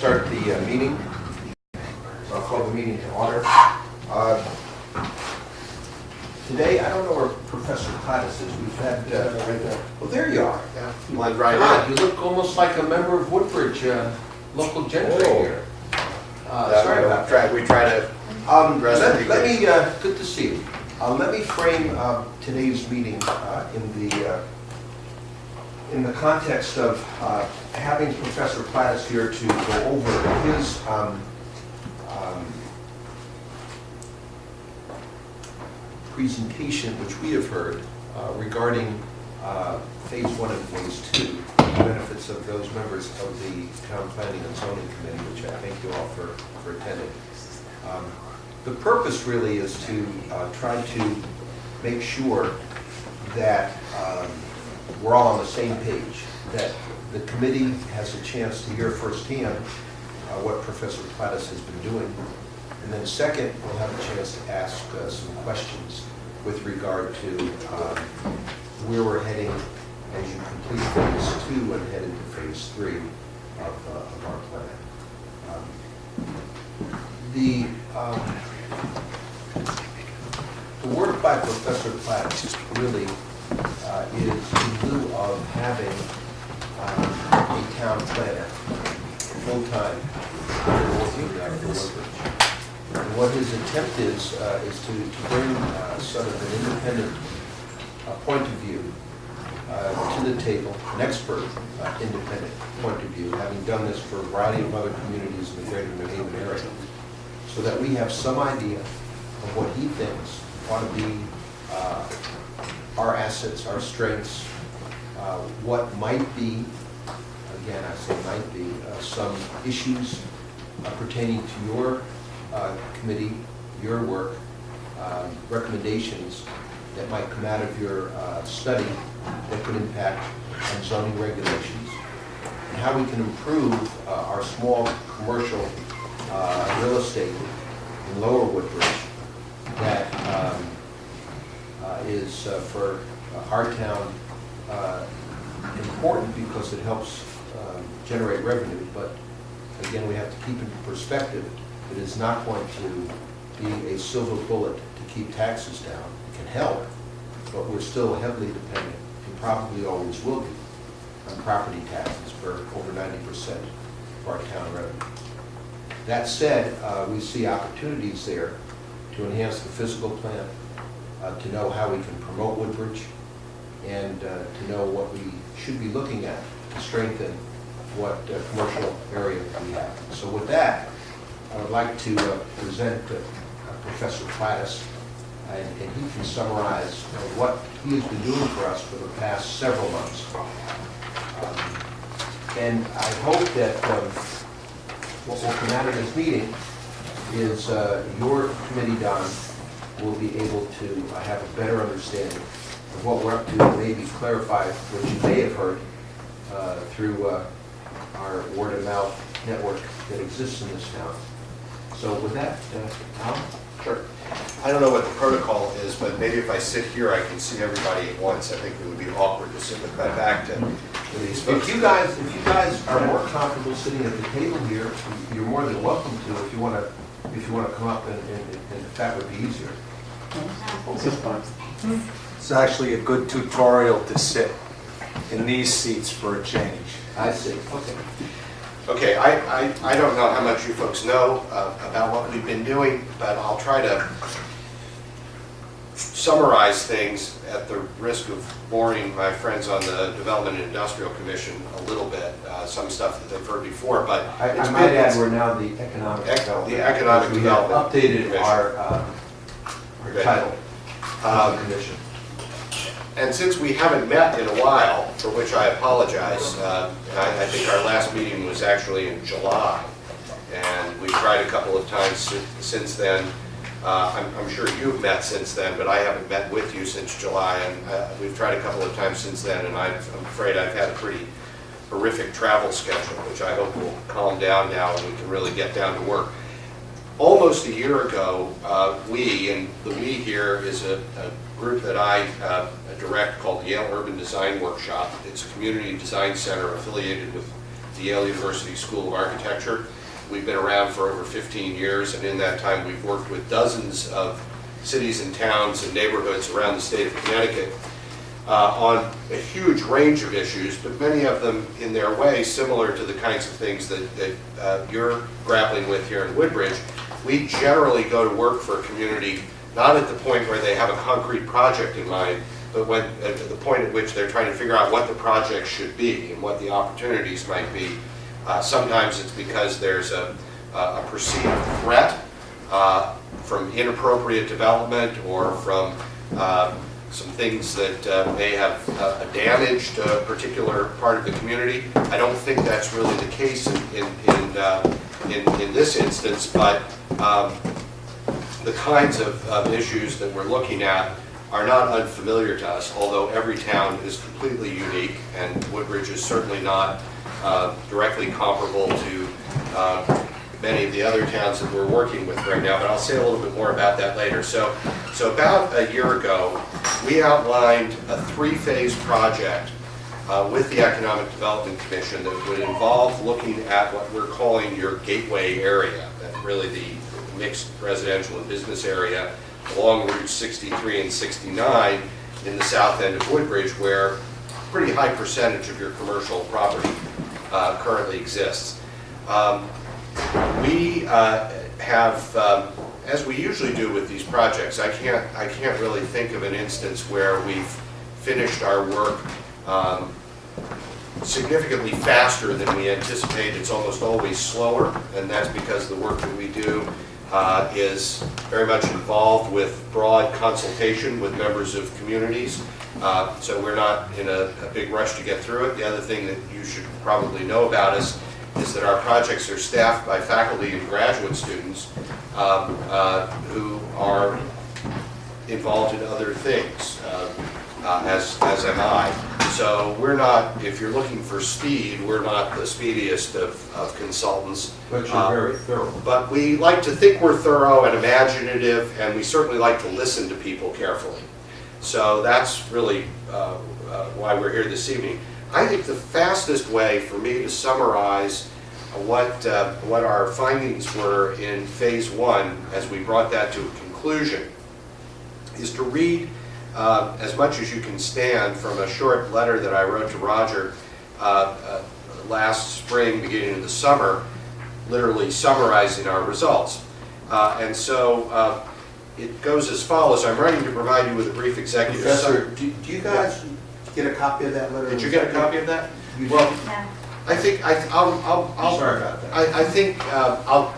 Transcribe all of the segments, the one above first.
start the meeting. I'll call the meeting to order. Today, I don't know where Professor Plattis is. We've had, oh, there you are. Yeah, blend right God, in. you look almost like a member of Woodbridge, local gentry here. Sorry about that. We try to Let me, good to see you. Let me frame today's meeting in the context of having Professor Plattis here to go over his presentation, which we have heard regarding phase 1 and phase 2, the benefits of those members of the Town Planning and Zoning Committee, which I thank you all for attending. The purpose really is to try to make sure that we're all on the same page, that the committee has a chance to hear firsthand what Professor Plattis has been doing. And then second, we'll have a chance to ask some questions with regard to where we're heading as you complete phase 2 and head into phase 3 of our plan. The work by Professor Plattis really is in lieu of having a town planner full-time working for Woodbridge. And what his attempt is to bring sort of an independent point of view to the table, an expert independent point of view, having done this for a variety of other communities in the greater New Haven area, so that we have some idea of what he thinks ought to be our assets, our strengths, what might be, again I say might be, some issues pertaining to your committee, your work, recommendations that might come out of your study that could impact on zoning regulations, and how we can improve our small commercial real estate in Lower Woodbridge that is for our town important because it helps generate revenue, but again we have to keep in perspective that it's not going to be a silver bullet to keep taxes down. It can help, but we're still heavily dependent, and probably always will be, on property taxes for over 90% of our town revenue. That said, we see opportunities there to enhance the physical plan, to know how we can promote Woodbridge, and to know what we should be looking at to strengthen what commercial area we have. So with that, I would like to present Professor Plattis, and he can summarize what he has been doing for us for the past several months. And I hope that what will come out of this meeting is your committee, Don, will be able to have a better understanding of what we're up to, and maybe clarify what you may have heard through our word-of-mouth network that exists in this town. So with that, Alan? Sure. I don't know what the protocol is, but maybe if I sit here, I can see everybody at once. I think it would be awkward to sit with my back to these folks. If you guys are more comfortable sitting at the table here, you're more than welcome to. If you want to come up, and if that would be easier. This is fine. It's actually a good tutorial to sit in these seats for a change. I see. Okay. Okay, I don't know how much you folks know about what we've been doing, but I'll try to summarize things at the risk of boring my friends on the Development and Industrial Commission a little bit, some stuff that they've heard before, but I might add we're now the Economic Development. The Economic Development We have updated Commission. our title of the commission. And since we haven't met in a while, for which I apologize, I think our last meeting was actually in July, and we've tried a couple of times since then. I'm sure you've met since then, but I haven't met with you since July, and we've tried a couple of times since then, and I'm afraid I've had a pretty horrific travel schedule, which I hope will calm down now and we can really get down to work. Almost a year ago, and the we here is a group that I direct called the Yale Urban Design Workshop. It's a community design center affiliated with the Yale University School of Architecture. We've been around for over 15 years, and in that time we've worked with dozens of cities and towns and neighborhoods around the state of Connecticut on a huge range of issues, but many of them in their way similar to the kinds of things that you're grappling with here in Woodbridge. We generally go to work for a community not at the point where they have a concrete project in mind, but at the point at which they're trying to figure out what the project should be and what the opportunities might be. Sometimes it's because there's a perceived threat from inappropriate development or from some things that may have damaged a particular part of the community. I don't think that's really the case in this instance, but the kinds of issues that we're looking at are not unfamiliar to us, although every town is completely unique, and Woodbridge is certainly not directly comparable to many of the other towns that we're working with right now, but I'll say a little bit more about that later. So about a year ago, we outlined a three-phase project with the Economic Development Commission that would involve looking at what we're calling your gateway area, that really the mixed residential and business area along Route 63 and 69 in the south end of Woodbridge, where a pretty high percentage of your commercial property currently exists. We have, as we usually do with these projects, I can't really think of an instance where we've finished our work significantly faster than we anticipate. It's almost always slower, and that's because the work that we do is very much involved with broad consultation with members of communities. So we're not in a big rush to get through it. The other thing that you should probably know about us is that our projects are staffed by faculty and graduate students who are involved in other things, as am I. So we're not, if you're looking for speed, we're not the speediest of consultants. But you're very thorough. But we like to think we're thorough and imaginative, and we certainly like to listen to people carefully. So that's really why we're here this evening. I think the fastest way for me to summarize what our findings were in phase one as we brought that to a conclusion is to read as much as you can stand from a short letter that I wrote to Roger last spring, beginning of the summer, literally summarizing our results. And so it goes as follows. I'm writing to provide you with a brief executive Professor, summary. do you guys get a copy of that letter? Did you get a copy of that? Well, I think I'll sorry about that. I think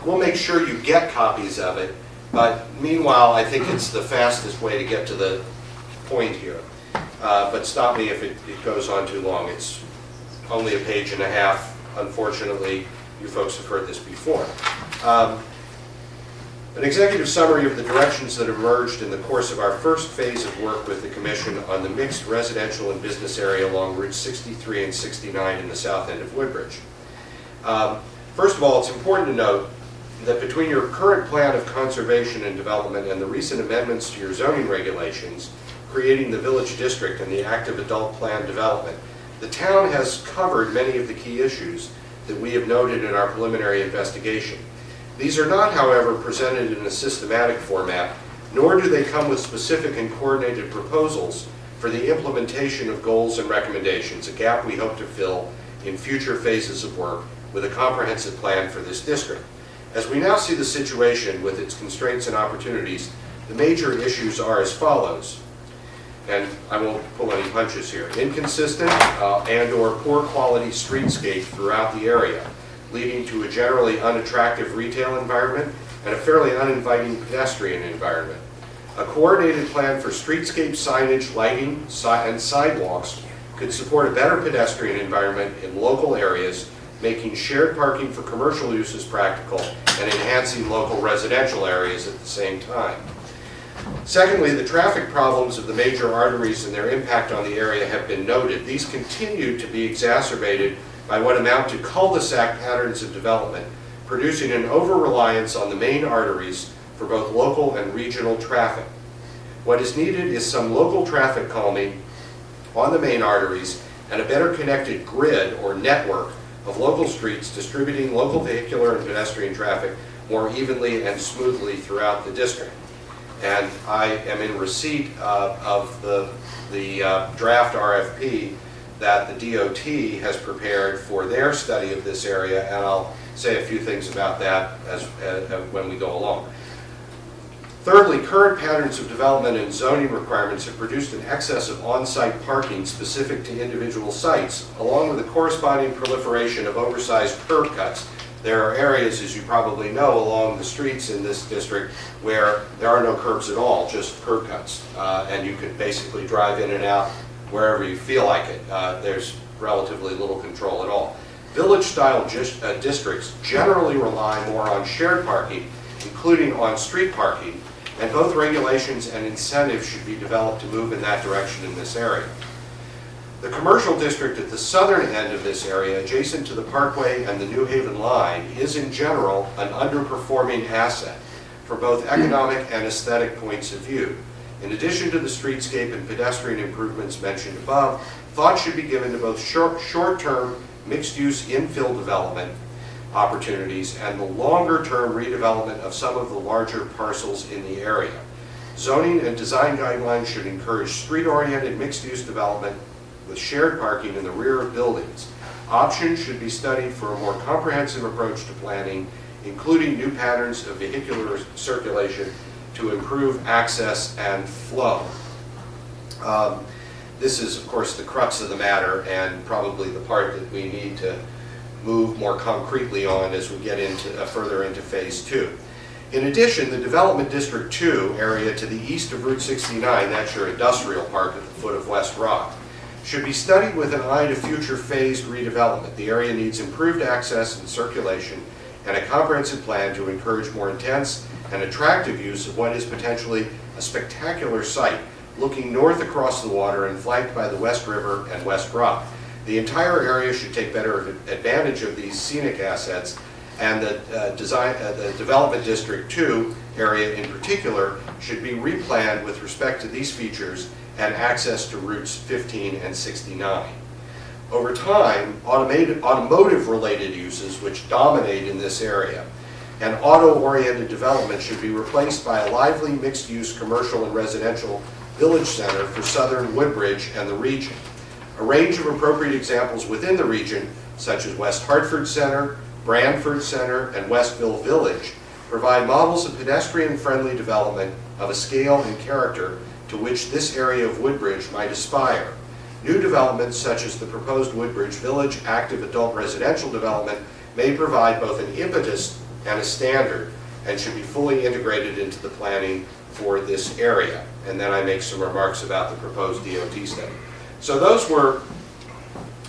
we'll make sure you get copies of it, but meanwhile, I think it's the fastest way to get to the point here. But stop me if it goes on too long. It's only a page and a half. Unfortunately, you folks have heard this before. An executive summary of the directions that emerged in the course of our first phase of work with the Commission on the mixed residential and business area along Route 63 and 69 in the south end of Woodbridge. First of all, it's important to note that between your current plan of conservation and development and the recent amendments to your zoning regulations, creating the village district and the active adult plan development, the town has covered many of the key issues that we have noted in our preliminary investigation. These are not, however, presented in a systematic format, nor do they come with specific and coordinated proposals for the implementation of goals and recommendations, a gap we hope to fill in future phases of work with a comprehensive plan for this district. As we now see the situation with its constraints and opportunities, the major issues are as follows, and I won't pull any punches here. Inconsistent and/or poor quality streetscape throughout the area, leading to a generally unattractive retail environment and a fairly uninviting pedestrian environment. A coordinated plan for streetscape signage, lighting, and sidewalks could support a better pedestrian environment in local areas, making shared parking for commercial uses practical and enhancing local residential areas at the same time. Secondly, the traffic problems of the major arteries and their impact on the area have been noted. These continue to be exacerbated by what amount to cul-de-sac patterns of development, producing an over-reliance on the main arteries for both local and regional traffic. What is needed is some local traffic calming on the main arteries and a better connected grid or network of local streets, distributing local vehicular and pedestrian traffic more evenly and smoothly throughout the district. And I am in receipt of the draft RFP that the DOT has prepared for their study of this area, and I'll say a few things about that when we go along. Thirdly, current patterns of development and zoning requirements have produced an excess of on-site parking specific to individual sites, along with the corresponding proliferation of oversized curb cuts. There are areas, as you probably know, along the streets in this district where there are no curbs at all, just curb cuts. And you can basically drive in and out wherever you feel like it. There's relatively little control at all. Village-style districts generally rely more on shared parking, including on-street parking, and both regulations and incentives should be developed to move in that direction in this area. The commercial district at the southern end of this area, adjacent to the Parkway and the New Haven line, is in general an underperforming asset from both economic and aesthetic points of view. In addition to the streetscape and pedestrian improvements mentioned above, thought should be given to both short-term mixed-use infill development opportunities and the longer-term redevelopment of some of the larger parcels in the area. Zoning and design guidelines should encourage street-oriented mixed-use development with shared parking in the rear of buildings. Options should be studied for a more comprehensive approach to planning, including new patterns of vehicular circulation to improve access and flow. This is, of course, the crux of the matter and probably the part that we need to move more concretely on as we get into further into Phase 2. In addition, the Development District 2 area to the east of Route 69, that's your industrial park at the foot of West Rock, should be studied with an eye to future phased redevelopment. The area needs improved access and circulation and a comprehensive plan to encourage more intense and attractive use of what is potentially a spectacular site looking north across the water and flanked by the West River and West Rock. The entire area should take better advantage of these scenic assets, and the Development District 2 area in particular should be replanned with respect to these features and access to routes 15 and 69. Over time, automotive-related uses which dominate in this area and auto-oriented development should be replaced by a lively mixed-use commercial and residential village center for southern Woodbridge and the region. A range of appropriate examples within the region, such as West Hartford Center, Branford Center, and Westville Village, provide models of pedestrian-friendly development of a scale and character to which this area of Woodbridge might aspire. New developments, such as the proposed Woodbridge Village active adult residential development, may provide both an impetus and a standard and should be fully integrated into the planning for this area. And then I make some remarks about the proposed DOT study. So those were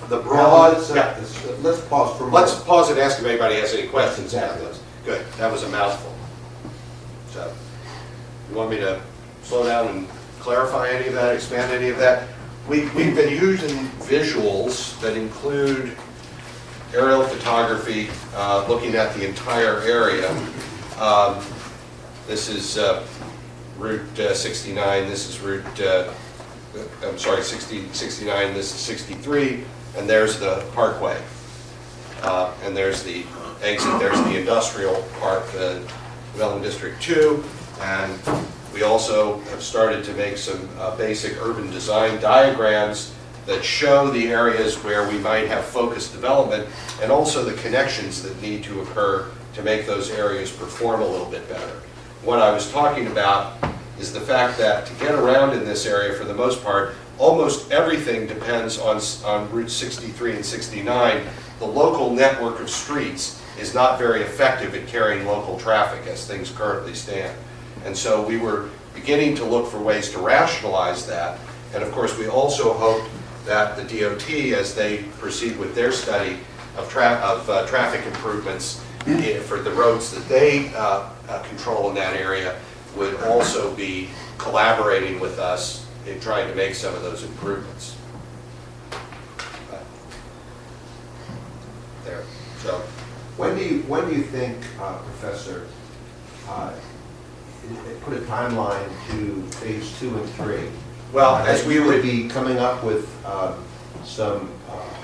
the broad... Let's pause for a moment. Let's pause and ask if anybody has any questions about Exactly. this. Good, that was a mouthful. So, you want me to slow down and clarify any of that, expand any of that? We've been using visuals that include aerial photography, looking at the entire area. This is Route 69, this is Route, 69, this is 63, and there's the Parkway. And there's the exit, there's the industrial park, Development District 2, and we also have started to make some basic urban design diagrams that show the areas where we might have focused development and also the connections that need to occur to make those areas perform a little bit better. What I was talking about is the fact that to get around in this area, for the most part, almost everything depends on Route 63 and 69. The local network of streets is not very effective at carrying local traffic as things currently stand. And so we were beginning to look for ways to rationalize that. And of course, we also hoped that the DOT, as they proceed with their study of traffic improvements for the roads that they control in that area, would also be collaborating with us in trying to make some of those improvements. There. So, When do you think, Professor, put a timeline to Phase 2 and 3? well, as we would would be coming up with some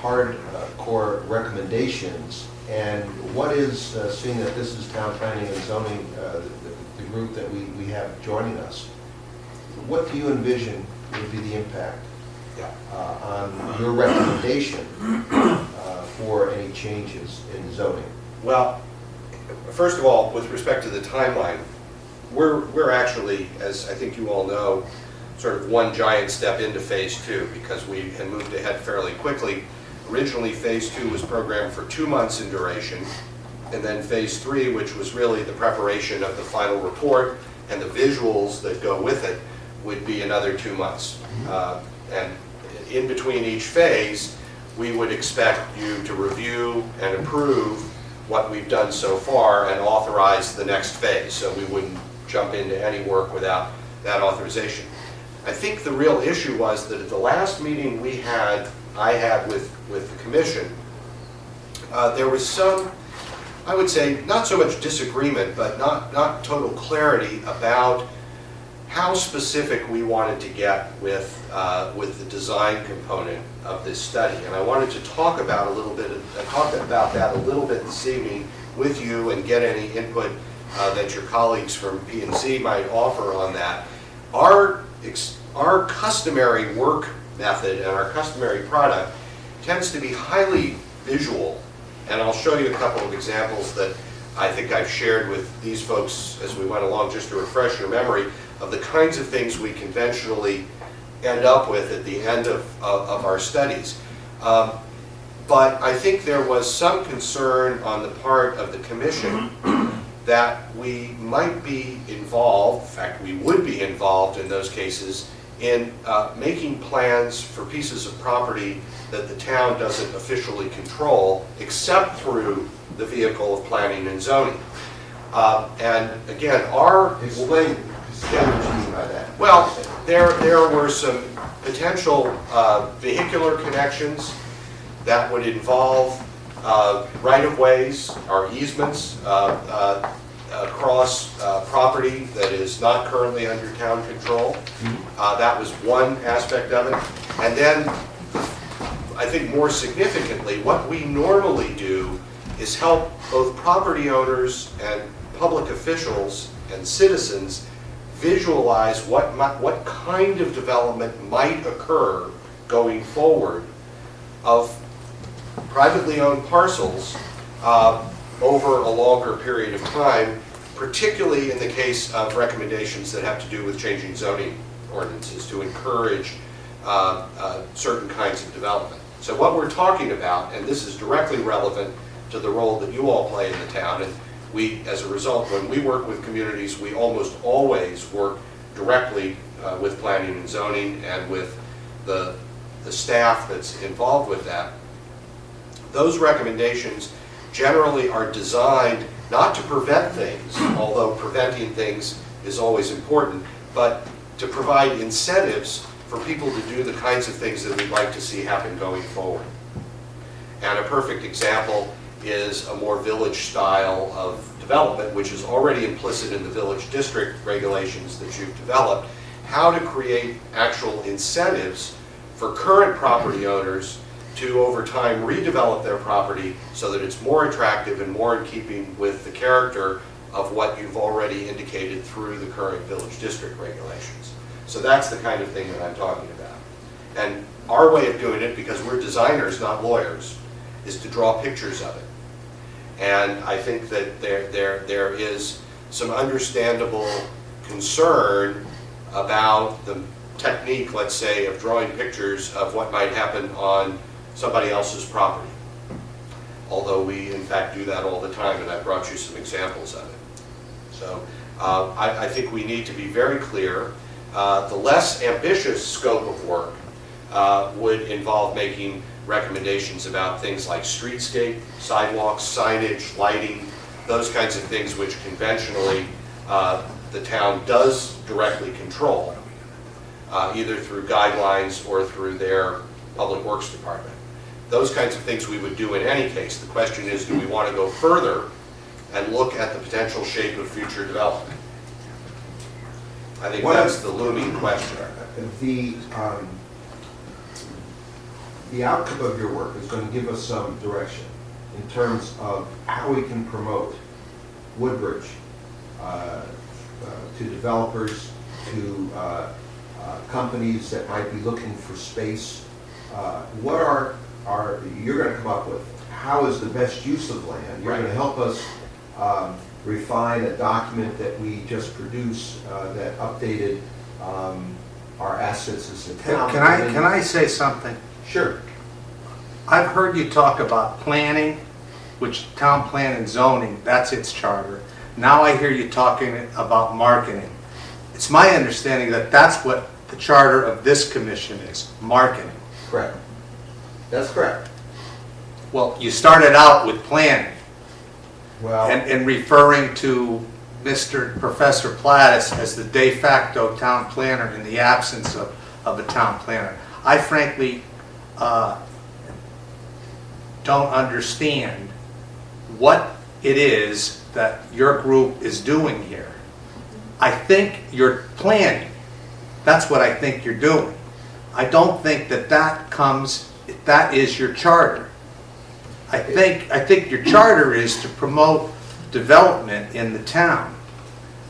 hard-core recommendations. And what is, seeing that this is town planning and zoning, the group that we have joining us, what do you envision would be the impact on your recommendation for any changes in zoning? Well, first of all, with respect to the timeline, we're actually, as I think you all know, sort of one giant step into phase 2 because we had moved ahead fairly quickly. Originally, phase 2 was programmed for 2 months in duration, and then phase 3, which was really the preparation of the final report and the visuals that go with it, would be another 2 months. And in between each phase, we would expect you to review and approve what we've done so far and authorize the next phase. So we wouldn't jump into any work without that authorization. I think the real issue was that at the last meeting I had with the commission, there was some, I would say, not so much disagreement, but not total clarity about how specific we wanted to get with the design component of this study. And I wanted to talk about that a little bit this evening with you and get any input that your colleagues from P&Z might offer on that. Our customary work method and our customary product tends to be highly visual. And I'll show you a couple of examples that I think I've shared with these folks as we went along, just to refresh your memory of the kinds of things we conventionally end up with at the end of our studies. But I think there was some concern on the part of the commission that we might be involved, in fact we would be involved in those cases, in making plans for pieces of property that the town doesn't officially control except through the vehicle of planning and zoning. And again, Explain what you mean by that. well, there were some potential vehicular connections that would involve right-of-ways or easements across property that is not currently under town control. That was one aspect of it. And then, I think more significantly, what we normally do is help both property owners and public officials and citizens visualize what kind of development might occur going forward of privately owned parcels over a longer period of time, particularly in the case of recommendations that have to do with changing zoning ordinances to encourage certain kinds of development. So what we're talking about, and this is directly relevant to the role that you all play in the town, and we, as a result, when we work with communities, we almost always work directly with planning and zoning and with the staff that's involved with that. Those recommendations generally are designed not to prevent things, although preventing things is always important, but to provide incentives for people to do the kinds of things that we'd like to see happen going forward. And a perfect example is a more village style of development, which is already implicit in the village district regulations that you've developed, how to create actual incentives for current property owners to, over time, redevelop their property so that it's more attractive and more in keeping with the character of what you've already indicated through the current village district regulations. So that's the kind of thing that I'm talking about. And our way of doing it, because we're designers, not lawyers, is to draw pictures of it. And I think that there is some understandable concern about the technique, let's say, of drawing pictures of what might happen on somebody else's property. Although we, in fact, do that all the time, and I brought you some examples of it. So I think we need to be very clear. The less ambitious scope of work would involve making recommendations about things like streetscape, sidewalks, signage, lighting, those kinds of things which conventionally the town does directly control, either through guidelines or through their public works department. Those kinds of things we would do in any case. The question is, do we want to go further and look at the potential shape of future development? I think that's the looming question. the outcome of your work is going to give us some direction in terms of how we can promote Woodbridge to developers, to companies that might be looking for space. What are you're going to come up with? How is the best use of land? You're going to help us refine a document that we just produced that updated our assets as a town. Can I say something? Sure. I've heard you talk about planning, which town plan and zoning, that's its charter. Now I hear you talking about marketing. It's my understanding that that's what the charter of this commission is, marketing. Correct. That's correct. Well, you started out with planning Well, and referring to Professor Plattis as the de facto town planner in the absence of a town planner. I frankly don't understand what it is that your group is doing here. I think you're planning. That's what I think you're doing. I don't think that is your charter. I think your charter is to promote development in the town.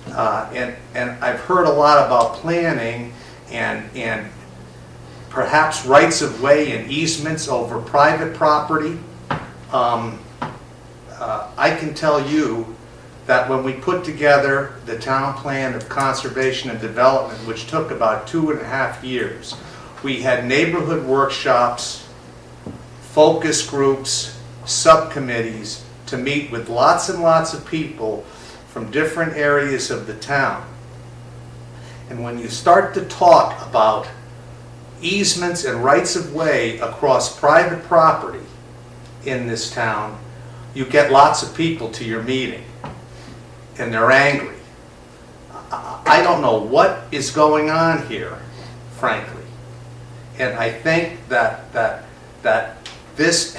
And I've heard a lot about planning and perhaps rights of way and easements over private property. I can tell you that when we put together the town plan of conservation and development, which took about 2.5 years, we had neighborhood workshops, focus groups, subcommittees to meet with lots and lots of people from different areas of the town. And when you start to talk about easements and rights of way across private property in this town, you get lots of people to your meeting and they're angry. I don't know what is going on here, frankly. And I think that this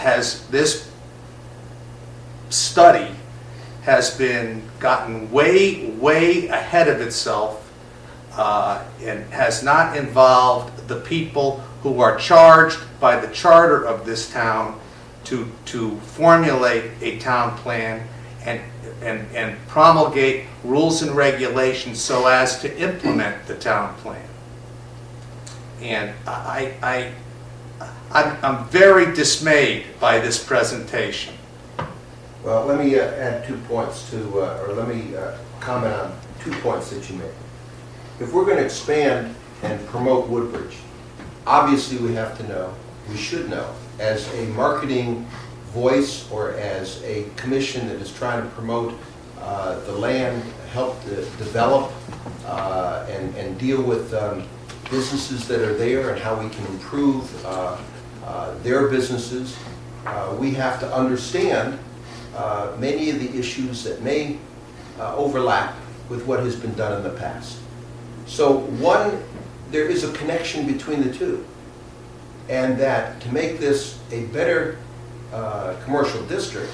study has been gotten way ahead of itself and has not involved the people who are charged by the charter of this town to formulate a town plan and promulgate rules and regulations so as to implement the town plan. And I'm very dismayed by this presentation. well, let me add 2 points or let me comment on 2 points that you made. If we're going to expand and promote Woodbridge, obviously we should know, as a marketing voice or as a commission that is trying to promote the land, help develop and deal with businesses that are there and how we can improve their businesses, we have to understand many of the issues that may overlap with what has been done in the past. So there is a connection between the two, and that to make this a better commercial district,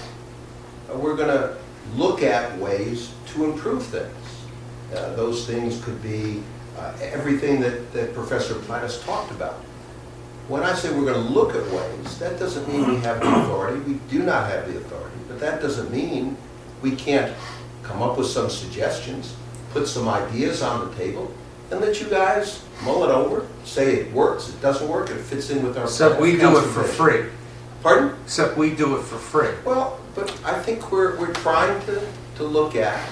we're going to look at ways to improve things. Those things could be everything that Professor Plattis talked about. When I say we're going to look at ways, that doesn't mean we have the authority. We do not have the authority, but that doesn't mean we can't come up with some suggestions, put some ideas on the table, and let you guys mull it over, say it works, it doesn't work, it fits in with our Except we do it for free. Pardon? Except we do it for free. Well, but I think we're trying to look at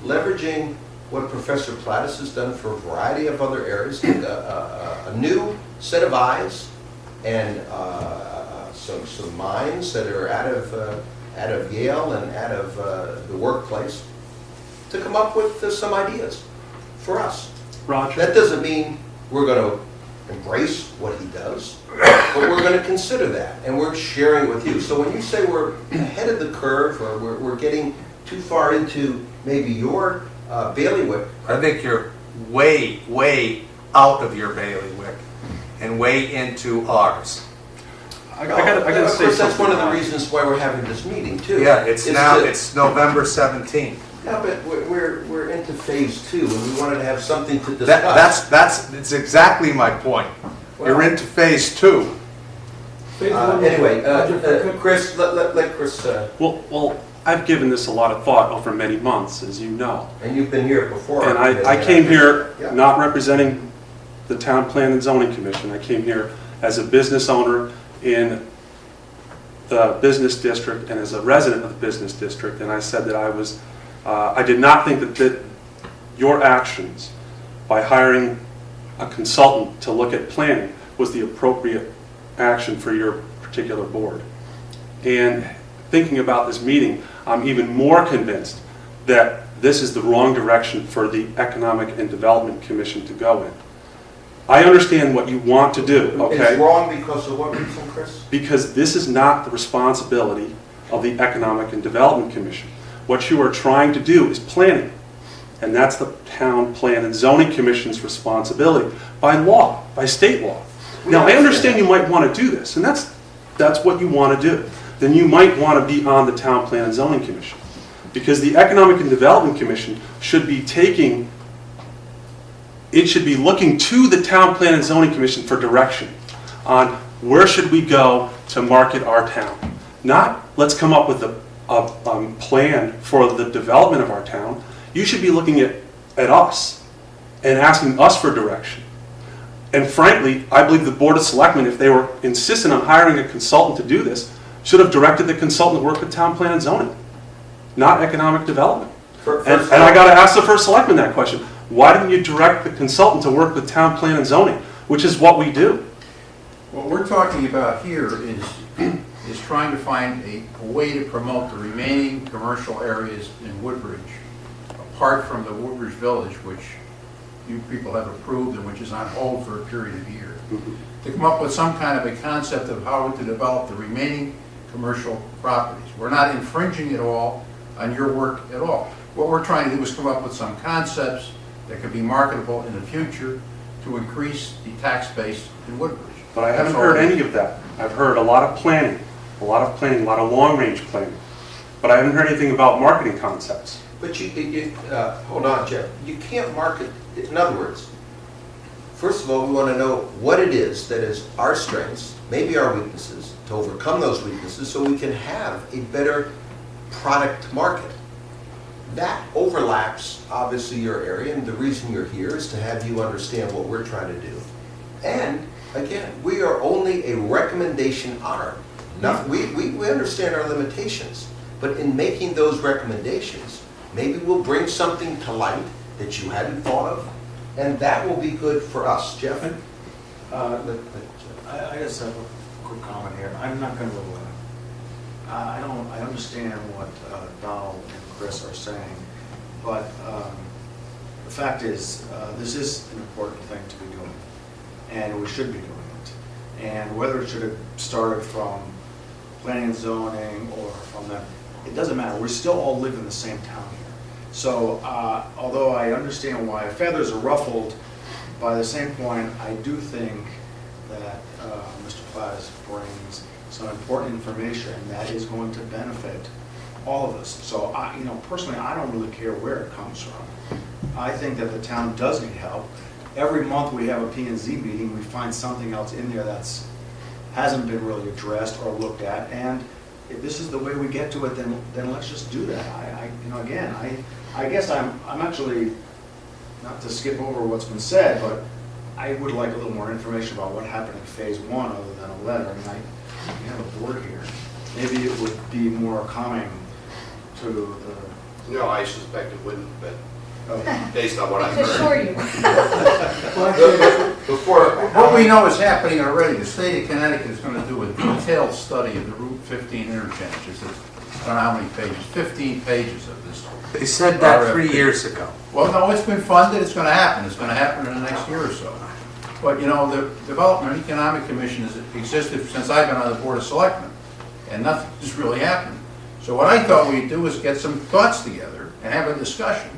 leveraging what Professor Plattis has done for a variety of other areas, a new set of eyes and some minds that are out of Yale and out of the workplace to come up with some ideas for us. Roger. That doesn't mean we're going to embrace what he does, but we're going to consider that, and we're sharing it with you. So when you say we're ahead of the curve or we're getting too far into maybe your bailiwick, I think you're way out of your bailiwick and way into ours. I gotta of say course, that's something, one of the Ron. reasons why we're having this meeting too. Yeah, it's November 17th. Yeah, but we're into phase 2, and we wanted to have something to discuss. That's exactly my point. You're Well- into phase 2. Anyway, Chris, let Chris, Well, I've given this a lot of thought over many months, as you know. and you've been here before. And I came here Yeah. not representing the Town Plan and Zoning Commission. I came here as a business owner in the business district and as a resident of the business district. And I said that I did not think that your actions by hiring a consultant to look at planning was the appropriate action for your particular board. And thinking about this meeting, I'm even more convinced that this is the wrong direction for the Economic and Development Commission to go in. I understand what you want to do, okay? It's wrong because of what reason, Chris? Because this is not the responsibility of the Economic and Development Commission. What you are trying to do is planning, and that's the Town Plan and Zoning Commission's responsibility by law, by state law. Now, I understand you might want to do this, and that's what you want to do. Then you might want to be on the Town Plan and Zoning Commission, because the Economic and Development Commission should be looking to the Town Plan and Zoning Commission for direction on where should we go to market our town. Not, let's come up with a plan for the development of our town. You should be looking at us and asking us for direction. And frankly, I believe the Board of Selectmen, if they were insistent on hiring a consultant to do this, should have directed the consultant to work with Town Plan and Zoning, not Economic Development. And I got to ask the First Selectman that question. Why didn't you direct the consultant to work with Town Plan and Zoning, which is what we do? What we're talking about here is trying to find a way to promote the remaining commercial areas in Woodbridge, apart from the Woodbridge Village, which you people have approved and which is on hold for a period of years. To come up with some kind of a concept of how to develop the remaining commercial properties. We're not infringing at all on your work at all. What we're trying to do is come up with some concepts that could be marketable in the future to increase the tax base in Woodbridge. But I haven't heard any of that. I've heard a lot of planning, a lot of long-range planning. But I haven't heard anything about marketing concepts. But hold on, Jeff. You can't market, in other words, first of all, we want to know what it is that is our strengths, maybe our weaknesses, to overcome those weaknesses so we can have a better product to market. That overlaps, obviously, your area, and the reason you're here is to have you understand what we're trying to do. And, again, we are only a recommendation arm. We understand our limitations, but in making those recommendations, maybe we'll bring something to light that you hadn't thought of, and that will be good for us. Jeff? I just have a quick comment here. I'm not going to, I understand what Donald and Chris are saying, but the fact is, this is an important thing to be doing, and we should be doing it. And whether it should have started from planning and zoning or from them, it doesn't matter. We still all live in the same town here. So although I understand why feathers are ruffled, by the same point, I do think that Mr. Plaz brings some important information that is going to benefit all of us. So, personally, I don't really care where it comes from. I think that the town does need help. Every month we have a P&Z meeting, we find something else in there that's hasn't been really addressed or looked at, and if this is the way we get to it, then let's just do that. I guess I'm actually, not to skip over what's been said, but I would like a little more information about what happened in phase one other than a letter. We have a board here. Maybe it would be more calming to the... No, I suspect it wouldn't, but Okay. based on what I've To assure heard. you. What we know is happening already. The state of Connecticut is going to do a detailed study of the Route 15 interchanges. I don't know how many pages, 15 pages of this. They said that 3 years ago. Well, no, it's been funded, it's going to happen. It's going to happen in the next year or so. But, the Development and Economic Commission has existed since I've been on the Board of Selectmen, and nothing's really happened. So what I thought we'd do is get some thoughts together and have a discussion,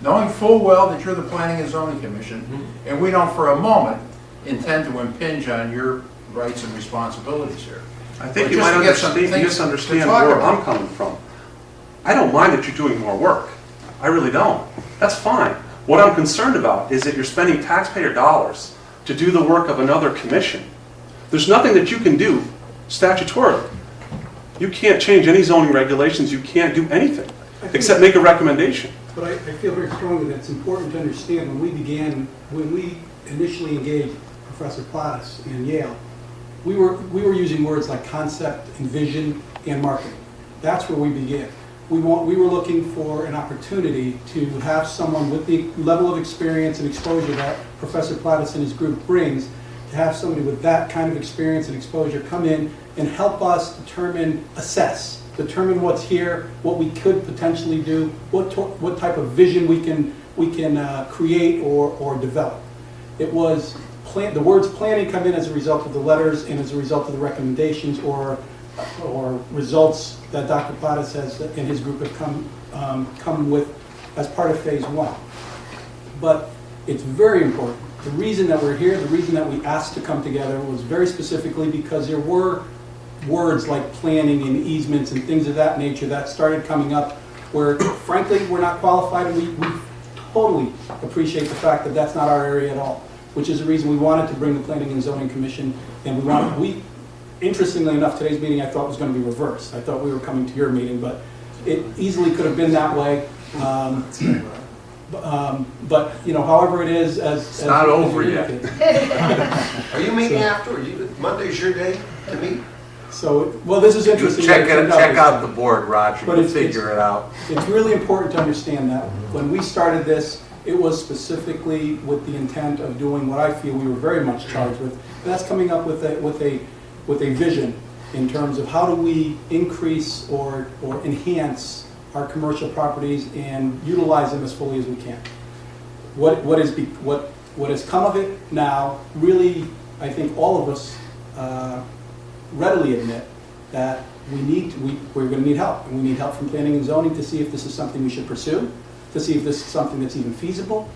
knowing full well that you're the Planning and Zoning Commission, and we don't for a moment intend to impinge on your rights and responsibilities here. I think But you just might to get some things to misunderstand talk where about. I'm coming from. I don't mind that you're doing more work. I really don't. That's fine. What I'm concerned about is that you're spending taxpayer dollars to do the work of another commission. There's nothing that you can do statutorily. You can't change any zoning regulations, you can't do anything, except make a recommendation. But I feel very strongly that it's important to understand when we initially engaged Professor Plattis and Yale, we were using words like concept and vision and marketing. That's where we began. We were looking for an opportunity to have someone with the level of experience and exposure that Professor Plattis and his group brings, to have somebody with that kind of experience and exposure come in and help us determine what's here, what we could potentially do, what type of vision we can create or develop. It was the words planning come in as a result of the letters and as a result of the recommendations or results that Dr. Plattis and his group have come with as part of phase 1. But it's very important. The reason that we're here, the reason that we asked to come together was very specifically because there were words like planning and easements and things of that nature that started coming up where, frankly, we're not qualified, and we totally appreciate the fact that that's not our area at all, which is the reason we wanted to bring the Planning and Zoning Commission, and interestingly enough, today's meeting I thought was going to be reversed. I thought we were coming to your meeting, but it easily could have been that way. But however it is, It's not over yet. Are you meeting after? Monday's your day to meet? So, well, this is You interesting. check that it turned out out the board, Roger, But you'll it's- figure it out. It's really important to understand that when we started this, it was specifically with the intent of doing what I feel we were very much charged with, and that's coming up with a vision in terms of how do we increase or enhance our commercial properties and utilize them as fully as we can. What has come of it now, really, I think all of us readily admit that we're going to need help, and we need help from planning and zoning to see if this is something we should pursue, to see if this is something that's even feasible,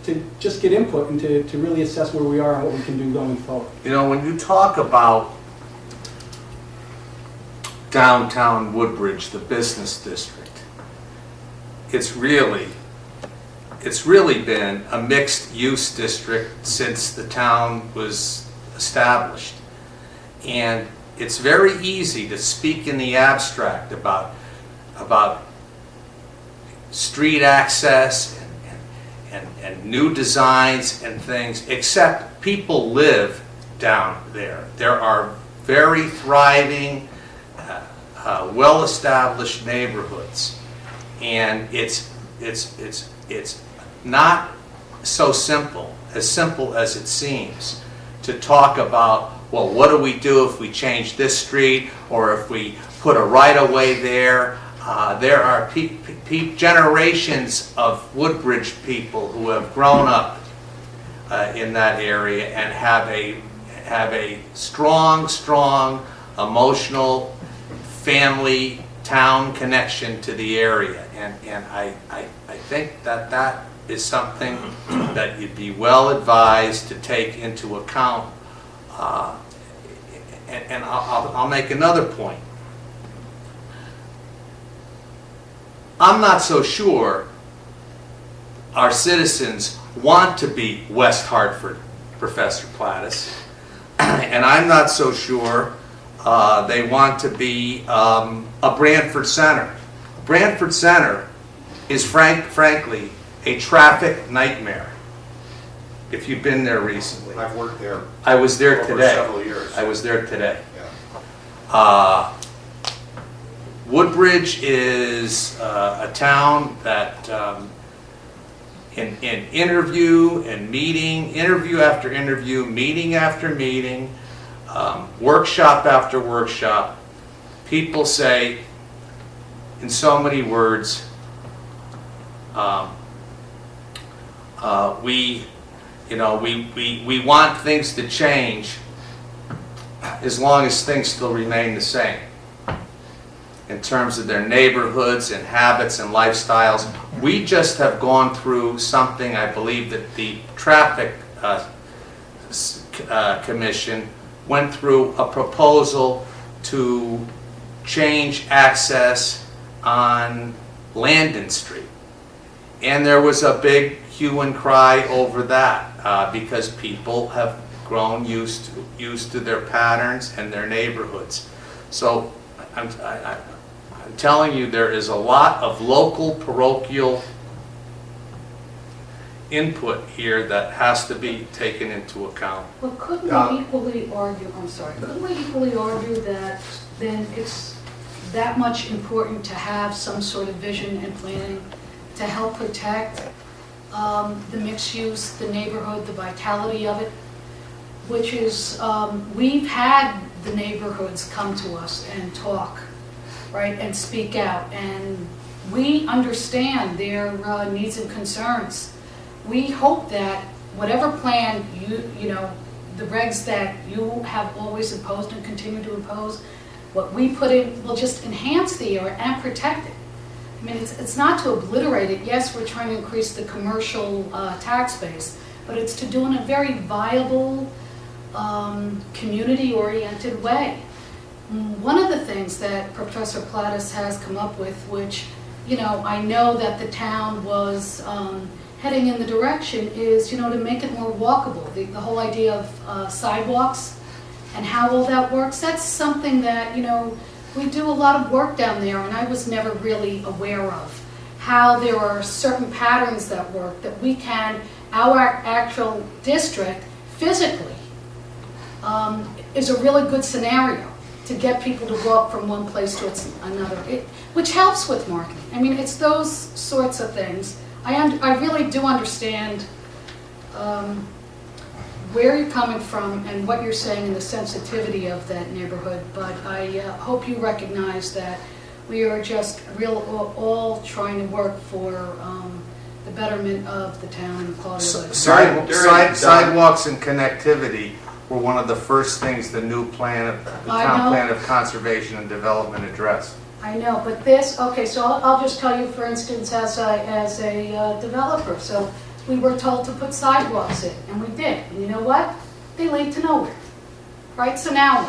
to just get input and to really assess where we are and what we can do going forward. When you talk about downtown Woodbridge, the business district, it's really been a mixed-use district since the town was established. And it's very easy to speak in the abstract about street access and new designs and things, except people live down there. There are very thriving, well-established neighborhoods, and it's not so simple as it seems to talk about, well, what do we do if we change this street or if we put a right-of-way there? There are generations of Woodbridge people who have grown up in that area and have a strong emotional family town connection to the area, and I think that is something that you'd be well advised to take into account. And I'll make another point. I'm not so sure our citizens want to be West Hartford, Professor Plattis, and I'm not so sure they want to be a Branford Center. Branford Center is frankly a traffic nightmare. If you've been there recently. I've worked there I was there over today. several years. I was there today. Yeah. Woodbridge is a town that in interview after interview, meeting after meeting, workshop after workshop, people say in so many words, we want things to change as long as things still remain the same in terms of their neighborhoods and habits and lifestyles. We just have gone through something, I believe, that the Traffic Commission went through a proposal to change access on Landon Street. And there was a big hue and cry over that because people have grown used to their patterns and their neighborhoods. So I'm telling you, there is a lot of local parochial input here that has to be taken into account. Well, couldn't we equally argue, I'm sorry, couldn't we equally argue that then it's that much important to have some sort of vision and planning to help protect the mixed use, the neighborhood, the vitality of it? Which is, we've had the neighborhoods come to us and talk, right, and speak out, and we understand their needs and concerns. We hope that whatever plan you know, the regs that you have always imposed and continue to impose, what we put in will just enhance the area and protect it. I mean, it's not to obliterate it. Yes, we're trying to increase the commercial tax base, but it's to do in a very viable, community-oriented way. One of the things that Professor Plattis has come up with, which, you know, I know that the town was heading in the direction, is, you know, to make it more walkable. The whole idea of sidewalks and how all that works, that's something that, you know, we do a lot of work down there, and I was never really aware of how there are certain patterns that work that we can, our actual district physically is a really good scenario to get people to walk from one place to another, which helps with marketing. I mean, it's those sorts of things. I really do understand where you're coming from and what you're saying and the sensitivity of that neighborhood, but I hope you recognize that we are just all trying to work for the betterment of the town and the quality of life. Sidewalks and connectivity were one of the first things the new plan, the town plan of conservation and development addressed. I know, but this, okay, so I'll just tell you, for instance, as a developer, so we were told to put sidewalks in, and we did. And you know what? They lead to nowhere. Right? So now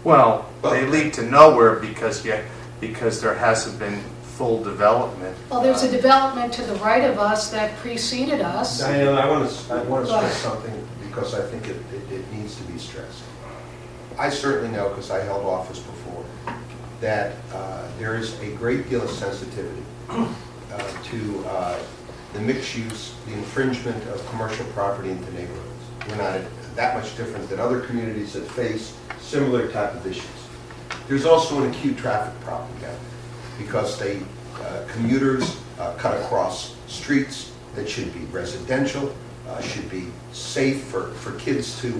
what? Well, they lead to nowhere because there hasn't been full development. Well, there's a development to the right of us that preceded us. Diane, I want to stress something because I think it needs to be stressed. I certainly know, because I held office before, that there is a great deal of sensitivity to the mixed use, the infringement of commercial property into neighborhoods. We're not that much different than other communities that face similar type of issues. There's also an acute traffic problem down there because commuters cut across streets that should be residential, should be safe for kids to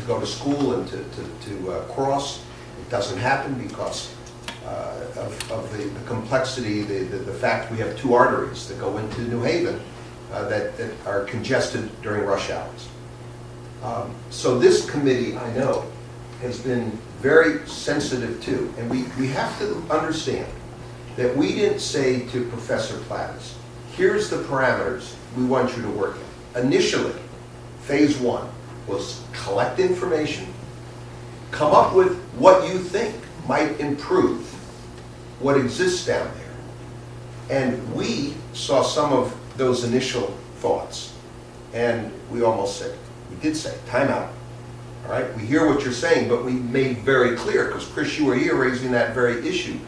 go to school and to cross. It doesn't happen because of the complexity, the fact we have two arteries that go into New Haven that are congested during rush hours. So this committee, I know, has been very sensitive too, and we have to understand that we didn't say to Professor Plattis, here's the parameters we want you to work in. Initially, phase one was collect information, come up with what you think might improve what exists down there. And we saw some of those initial thoughts, and we almost said, we did say, time out. All right, we hear what you're saying, but we made very clear, because Chris, you were here raising that very issue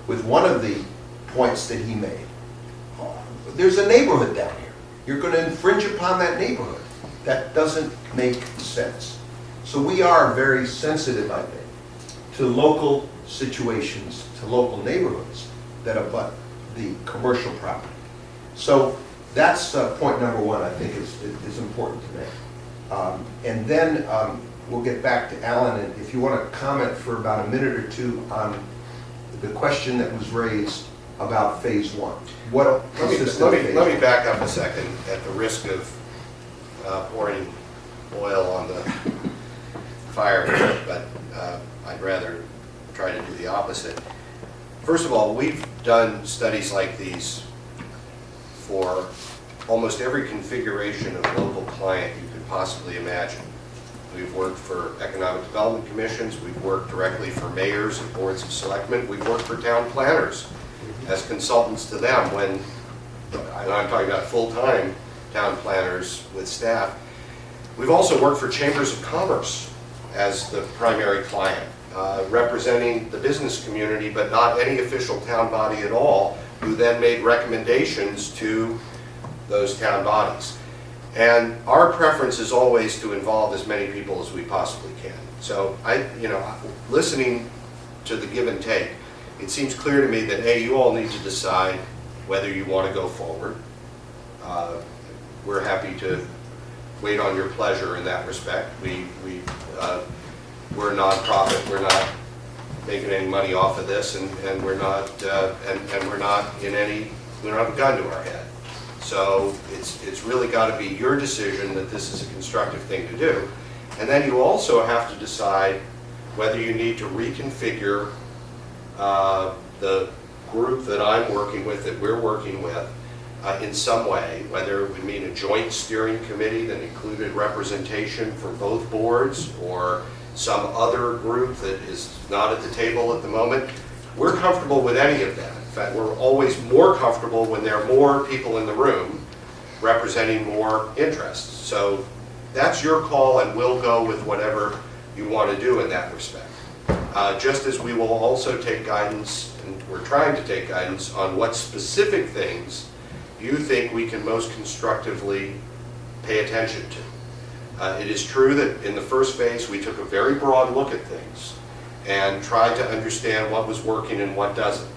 with one of the points that he made. There's a neighborhood down here. You're going to infringe upon that neighborhood. That doesn't make sense. So we are very sensitive, I think, to local situations, to local neighborhoods that abut the commercial property. So that's point number one, I think, is important to make. And then we'll get back to Alan, and if you want to comment for about a minute or two on the question that was raised about phase one. What consisted of phase one? Let me back up a second at the risk of pouring oil on the fire here, but I'd rather try to do the opposite. First of all, we've done studies like these for almost every configuration of local client you could possibly imagine. We've worked for economic development commissions, we've worked directly for mayors and boards of selectmen, we've worked for town planners as consultants to them when, and I'm talking about full-time town planners with staff. We've also worked for chambers of commerce as the primary client, representing the business community, but not any official town body at all, who then made recommendations to those town bodies. And our preference is always to involve as many people as we possibly can. So listening to the give and take, it seems clear to me that A, you all need to decide whether you want to go forward. We're happy to wait on your pleasure in that respect. We're a nonprofit. We're not making any money off of this, and we're not we're not we don't have a gun to our head. So it's really got to be your decision that this is a constructive thing to do. And then you also have to decide whether you need to reconfigure the group that I'm working with, that we're working with, in some way, whether it would mean a joint steering committee that included representation for both boards, or some other group that is not at the table at the moment. We're comfortable with any of that. In fact, we're always more comfortable when there are more people in the room representing more interests. So that's your call, and we'll go with whatever you want to do in that respect. Just as we will also take guidance, and we're trying to take guidance, on what specific things you think we can most constructively pay attention to. It is true that in the first phase we took a very broad look at things and tried to understand what was working and what doesn't.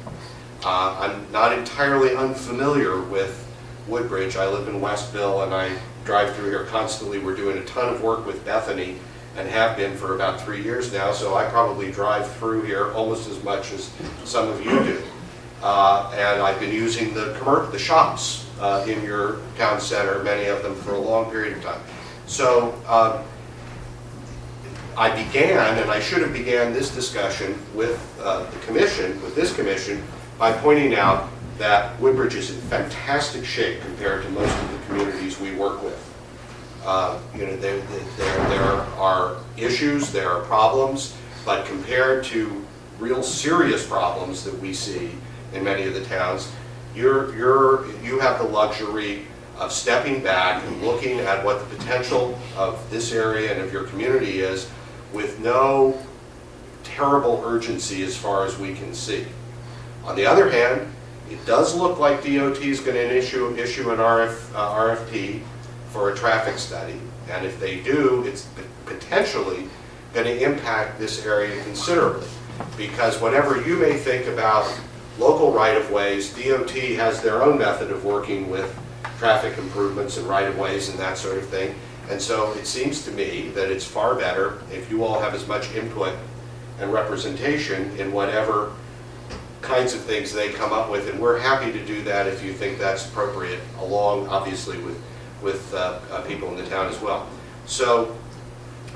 I'm not entirely unfamiliar with Woodbridge. I live in Westville and I drive through here constantly. We're doing a ton of work with Bethany and have been for about 3 years now, so I probably drive through here almost as much as some of you do. And I've been using the shops in your town center, many of them, for a long period of time. So I began, and I should have began this discussion with the commission, with this commission, by pointing out that Woodbridge is in fantastic shape compared to most of the communities we work with. There are issues, there are problems, but compared to real serious problems that we see in many of the towns, you have the luxury of stepping back and looking at what the potential of this area and of your community is, with no terrible urgency as far as we can see. On the other hand, it does look like DOT is going to issue an RFP for a traffic study, and if they do, it's potentially going to impact this area considerably, because whatever you may think about local right-of-ways, DOT has their own method of working with traffic improvements and right-of-ways and that sort of thing. And so it seems to me that it's far better if you all have as much input and representation in whatever kinds of things they come up with, and we're happy to do that if you think that's appropriate, along obviously with people in the town as well. So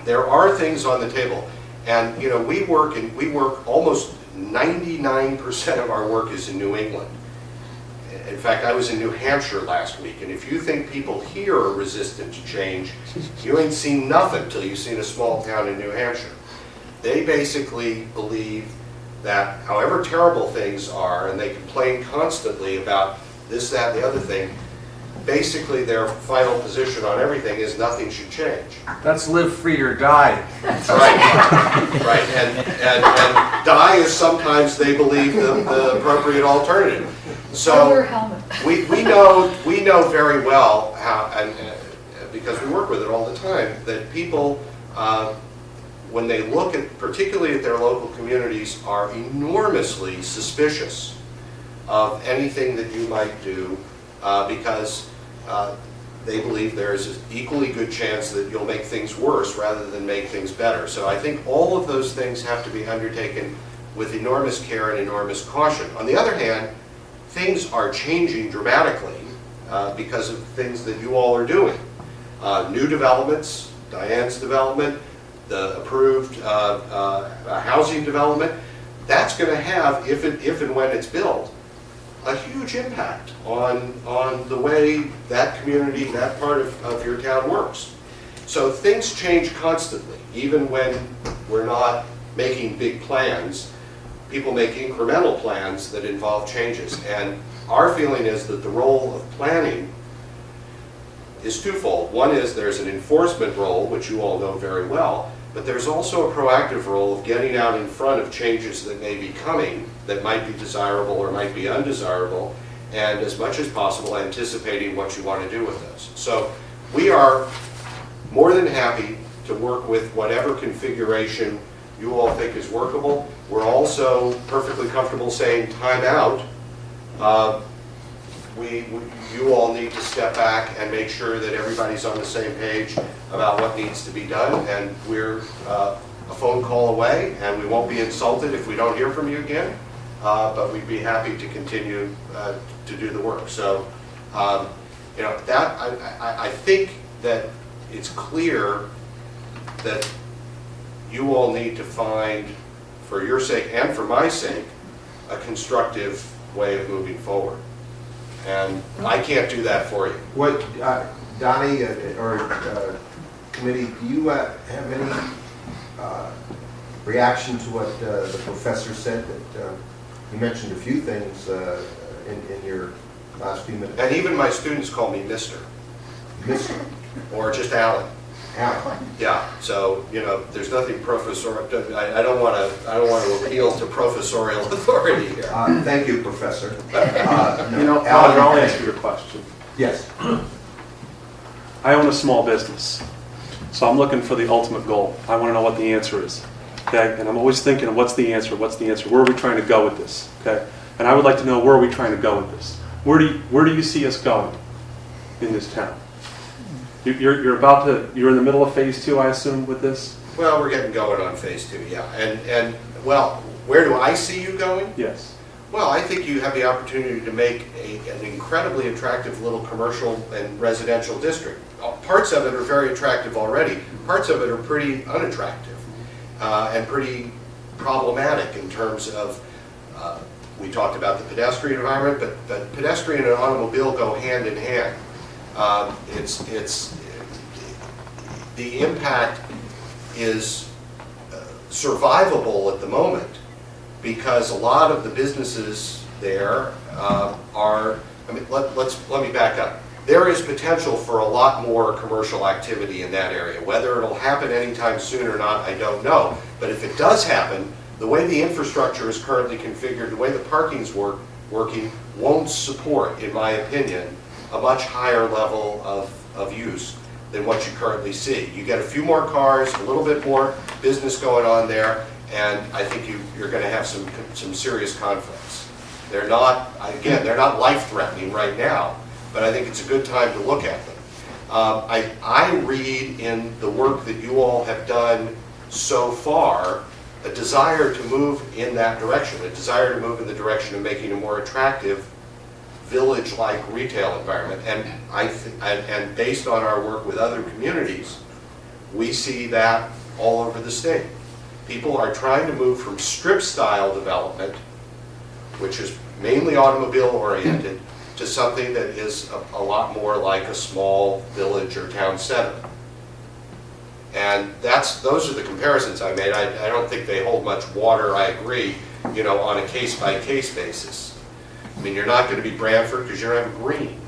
there are things on the table, and we work almost 99% of our work is in New England. In fact, I was in New Hampshire last week, and if you think people here are resistant to change, you ain't seen nothing till you've seen a small town in New Hampshire. They basically believe that however terrible things are, and they complain constantly about this, that, and the other thing, basically their final position on everything is nothing should change. That's live free or die. Right, right, and die is sometimes, they believe, the appropriate alternative. Or wear a So helmet. we know very well how, and because we work with it all the time, that people, when they look at, particularly at their local communities, are enormously suspicious of anything that you might do, because they believe there's an equally good chance that you'll make things worse rather than make things better. So I think all of those things have to be undertaken with enormous care and enormous caution. On the other hand, things are changing dramatically because of things that you all are doing. New developments, Diane's development, the approved housing development, that's going to have, if and when it's built, a huge impact on the way that community, that part of your town works. So things change constantly, even when we're not making big plans. People make incremental plans that involve changes. And our feeling is that the role of planning is twofold. One is there's an enforcement role, which you all know very well, but there's also a proactive role of getting out in front of changes that may be coming, that might be desirable or might be undesirable, and as much as possible anticipating what you want to do with those. So we are more than happy to work with whatever configuration you all think is workable. We're also perfectly comfortable saying time out. You all need to step back and make sure that everybody's on the same page about what needs to be done, and we're a phone call away, and we won't be insulted if we don't hear from you again, but we'd be happy to continue to do the work. So, you know, that I think that it's clear that you all need to find, for your sake and for my sake, a constructive way of moving forward. And I can't do that for you. What, Donnie or committee, do you have any reaction to what the professor said? That you mentioned a few things in your last few minutes. And even my students call me Mr. Mr. or just Alan. Alan. Yeah, so, you know, there's nothing professor, I don't want to appeal to professorial authority here. Thank you, Professor. You know, Roger, I'll answer your question. Yes. I own a small business, so I'm looking for the ultimate goal. I want to know what the answer is, okay? And I'm always thinking, what's the answer? What's the answer? Where are we trying to go with this, okay? And I would like to know, where are we trying to go with this? Where do you see us going in this town? You're in the middle of phase 2, I assume, with this? Well, we're getting going on phase 2, yeah. And well, where do I see you going? Yes. Well, I think you have the opportunity to make an incredibly attractive little commercial and residential district. Parts of it are very attractive already. Parts of it are pretty unattractive and pretty problematic in terms of, we talked about the pedestrian environment, but pedestrian and automobile go hand in hand. The impact is survivable at the moment because a lot of the businesses there are, I mean, let me back up. There is potential for a lot more commercial activity in that area. Whether it'll happen anytime soon or not, I don't know. But if it does happen, the way the infrastructure is currently configured, the way the parking's working, won't support, in my opinion, a much higher level of use than what you currently see. You get a few more cars, a little bit more business going on there, and I think you're going to have some serious conflicts. They're not, again, they're not life-threatening right now, but I think it's a good time to look at them. I read in the work that you all have done so far a desire to move in that direction, a desire to move in the direction of making a more attractive village-like retail environment, and based on our work with other communities, we see that all over the state. People are trying to move from strip-style development, which is mainly automobile-oriented, to something that is a lot more like a small village or town center. And those are the comparisons I made. I don't think they hold much water, I agree, you know, on a case-by-case basis. I mean, you're not going to be Branford because you don't have a green.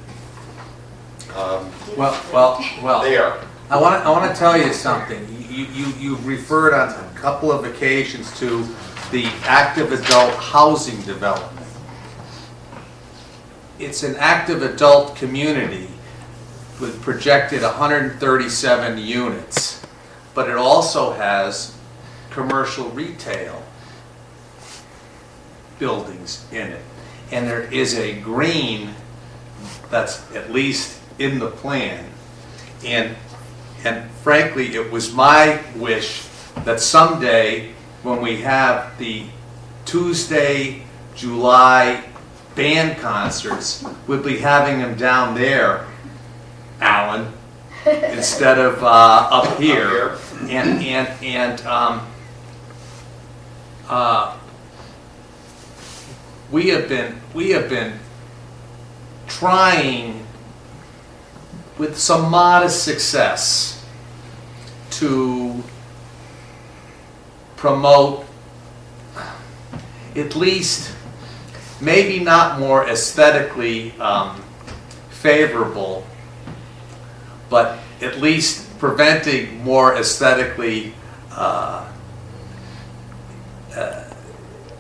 Well. There. I want to tell you something. You've referred on a couple of occasions to the active adult housing development. It's an active adult community with projected 137 units, but it also has commercial retail buildings in it. And there is a green that's at least in the plan. And frankly, it was my wish that someday when we have the Tuesday, July band concerts, we'll be having them down there, Alan, instead of up here. We have been trying with some modest success to promote at least maybe not more aesthetically favorable, but at least preventing more aesthetically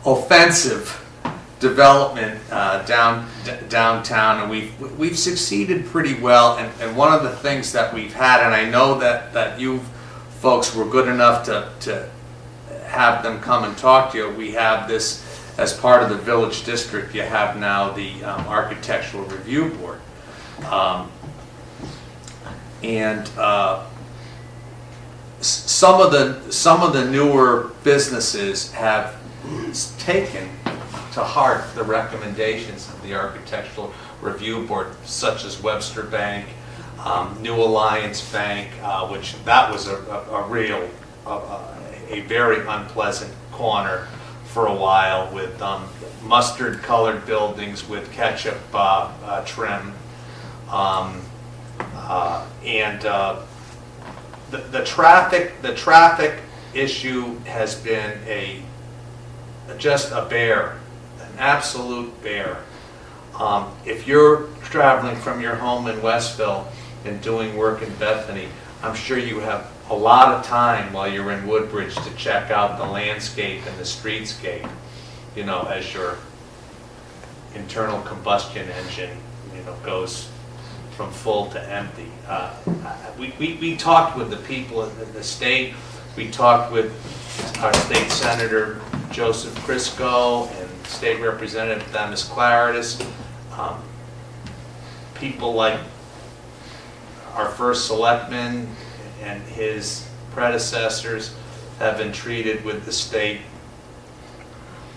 offensive development downtown, and we've succeeded pretty well. And one of the things that we've had, and I know that you folks were good enough to have them come and talk to you. We have this as part of the village district. You have now the architectural review board, and some of the newer businesses have taken to heart the recommendations of the Architectural Review Board, such as Webster Bank, New Alliance Bank, which that was a real, a very unpleasant corner for a while, with mustard-colored buildings with ketchup trim, and the traffic issue has been just a bear. An absolute bear. If you're traveling from your home in Westville and doing work in Bethany, I'm sure you have a lot of time while you're in Woodbridge to check out the landscape and the streetscape, you know, as your internal combustion engine, you know, goes from full to empty. We talked with the people in the state. We talked with our state senator, Joseph Crisco, and State Representative Demis Claridis. People like our first selectman and his predecessors have been treated with the state.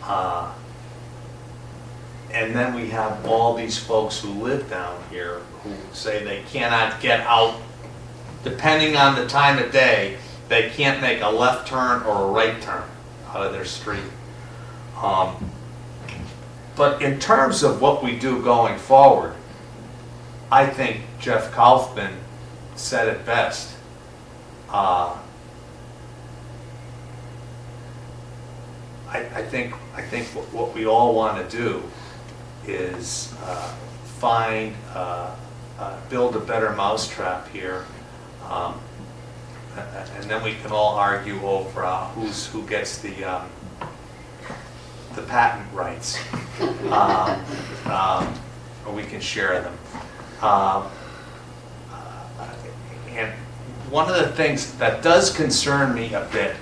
And then we have all these folks who live down here who say they cannot get out, depending on the time of day, they can't make a left turn or a right turn out of their street. But in terms of what we do going forward, I think Jeff Kaufman said it best. I think what we all want to do is build a better mousetrap here, and then we can all argue over who gets the patent rights, or we can share them. And one of the things that does concern me a bit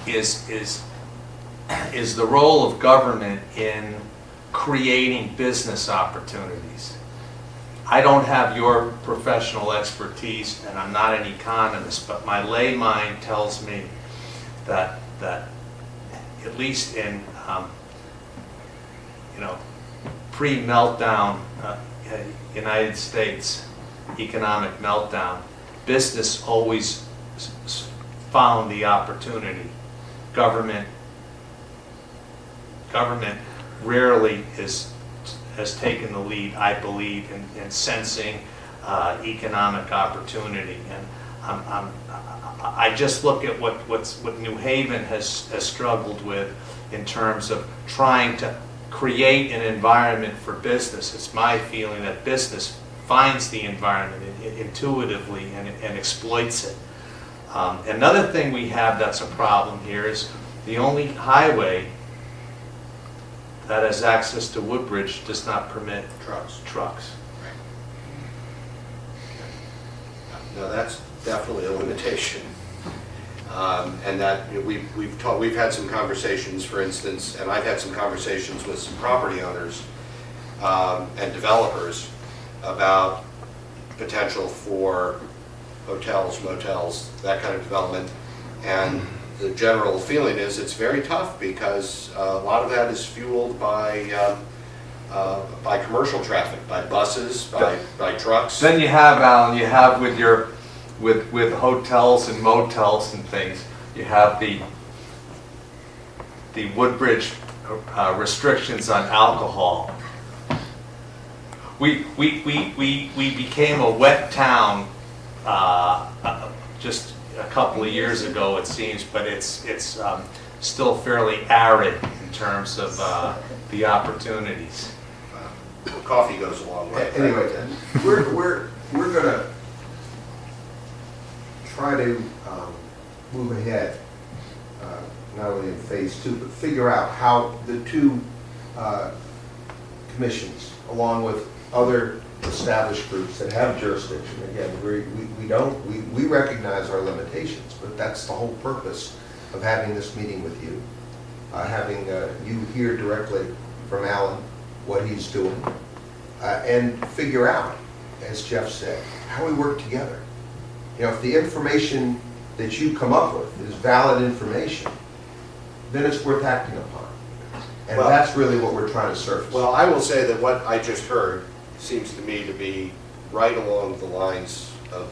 is the role of government in creating business opportunities. I don't have your professional expertise, and I'm not an economist, but my lay mind tells me that at least in pre-meltdown United States economic meltdown, business always found the opportunity. Government rarely has taken the lead, I believe, in sensing economic opportunity. And I just look at what New Haven has struggled with in terms of trying to create an environment for business. It's my feeling that business finds the environment intuitively and exploits it. Another thing we have that's a problem here is the only highway that has access to Woodbridge does not permit trucks. No, that's definitely a limitation. And that we've had some conversations, for instance, and I've had some conversations with some property owners and developers about potential for hotels, motels, that kind of development. And the general feeling is it's very tough because a lot of that is fueled by commercial traffic, by buses, by trucks. Then you have, Alan, with hotels and motels and things, you have the Woodbridge restrictions on alcohol. We became a wet town just a couple of years ago, it seems, but it's still fairly arid in terms of the opportunities. Coffee goes a long way. Anyway, we're going to move ahead, not only in phase 2, but figure out how the two commissions, along with other established groups that have jurisdiction, again, we recognize our limitations, but that's the whole purpose of having this meeting with you. Having you hear directly from Alan what he's doing, and figure out, as Jeff said, how we work together. You know, if the information that you come up with is valid information, then it's worth acting upon. And Well- that's really what we're trying to surface. Well, I will say that what I just heard seems to me to be right along the lines of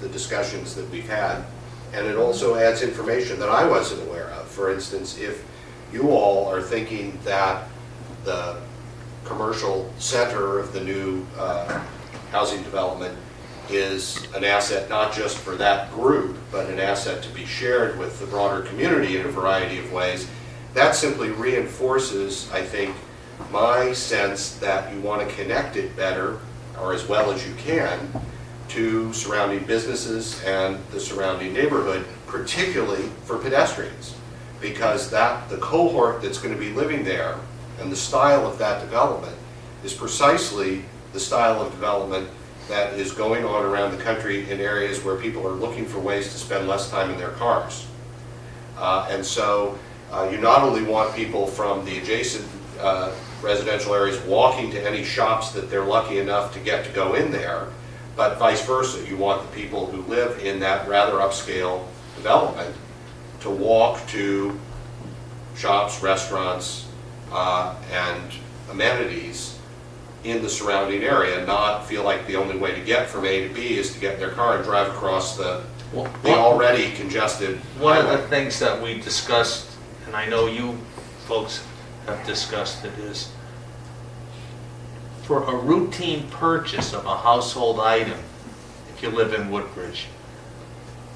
the discussions that we've had, and it also adds information that I wasn't aware of. For instance, if you all are thinking that the commercial center of the new housing development is an asset not just for that group, but an asset to be shared with the broader community in a variety of ways, that simply reinforces, I think, my sense that you want to connect it better, or as well as you can, to surrounding businesses and the surrounding neighborhood, particularly for pedestrians. Because the cohort that's going to be living there and the style of that development is precisely the style of development that is going on around the country in areas where people are looking for ways to spend less time in their cars. And so you not only want people from the adjacent residential areas walking to any shops that they're lucky enough to get to go in there, but vice versa. You want the people who live in that rather upscale development to walk to shops, restaurants, and amenities in the surrounding area, not feel like the only way to get from A to B is to get in their car and drive across the already congested One of highway. the things that we discussed, and I know you folks have discussed it, is for a routine purchase of a household item, if you live in Woodbridge,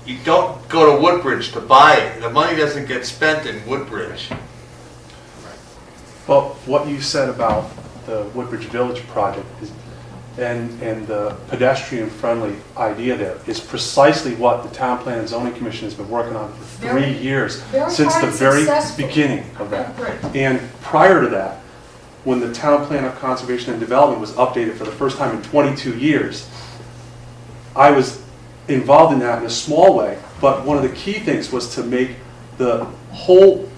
you don't go to Woodbridge to buy it. The money doesn't get spent in Woodbridge. Well, what you said about the Woodbridge Village project is, and the pedestrian-friendly idea there is precisely what the Town Plan and Zoning Commission has been working on for 3 Very- years, very since hard the and very successful. beginning of that. Right. And prior to that, when the Town Plan of Conservation and Development was updated for the first time in 22 years, I was involved in that in a small way, but one of the key things was to make the whole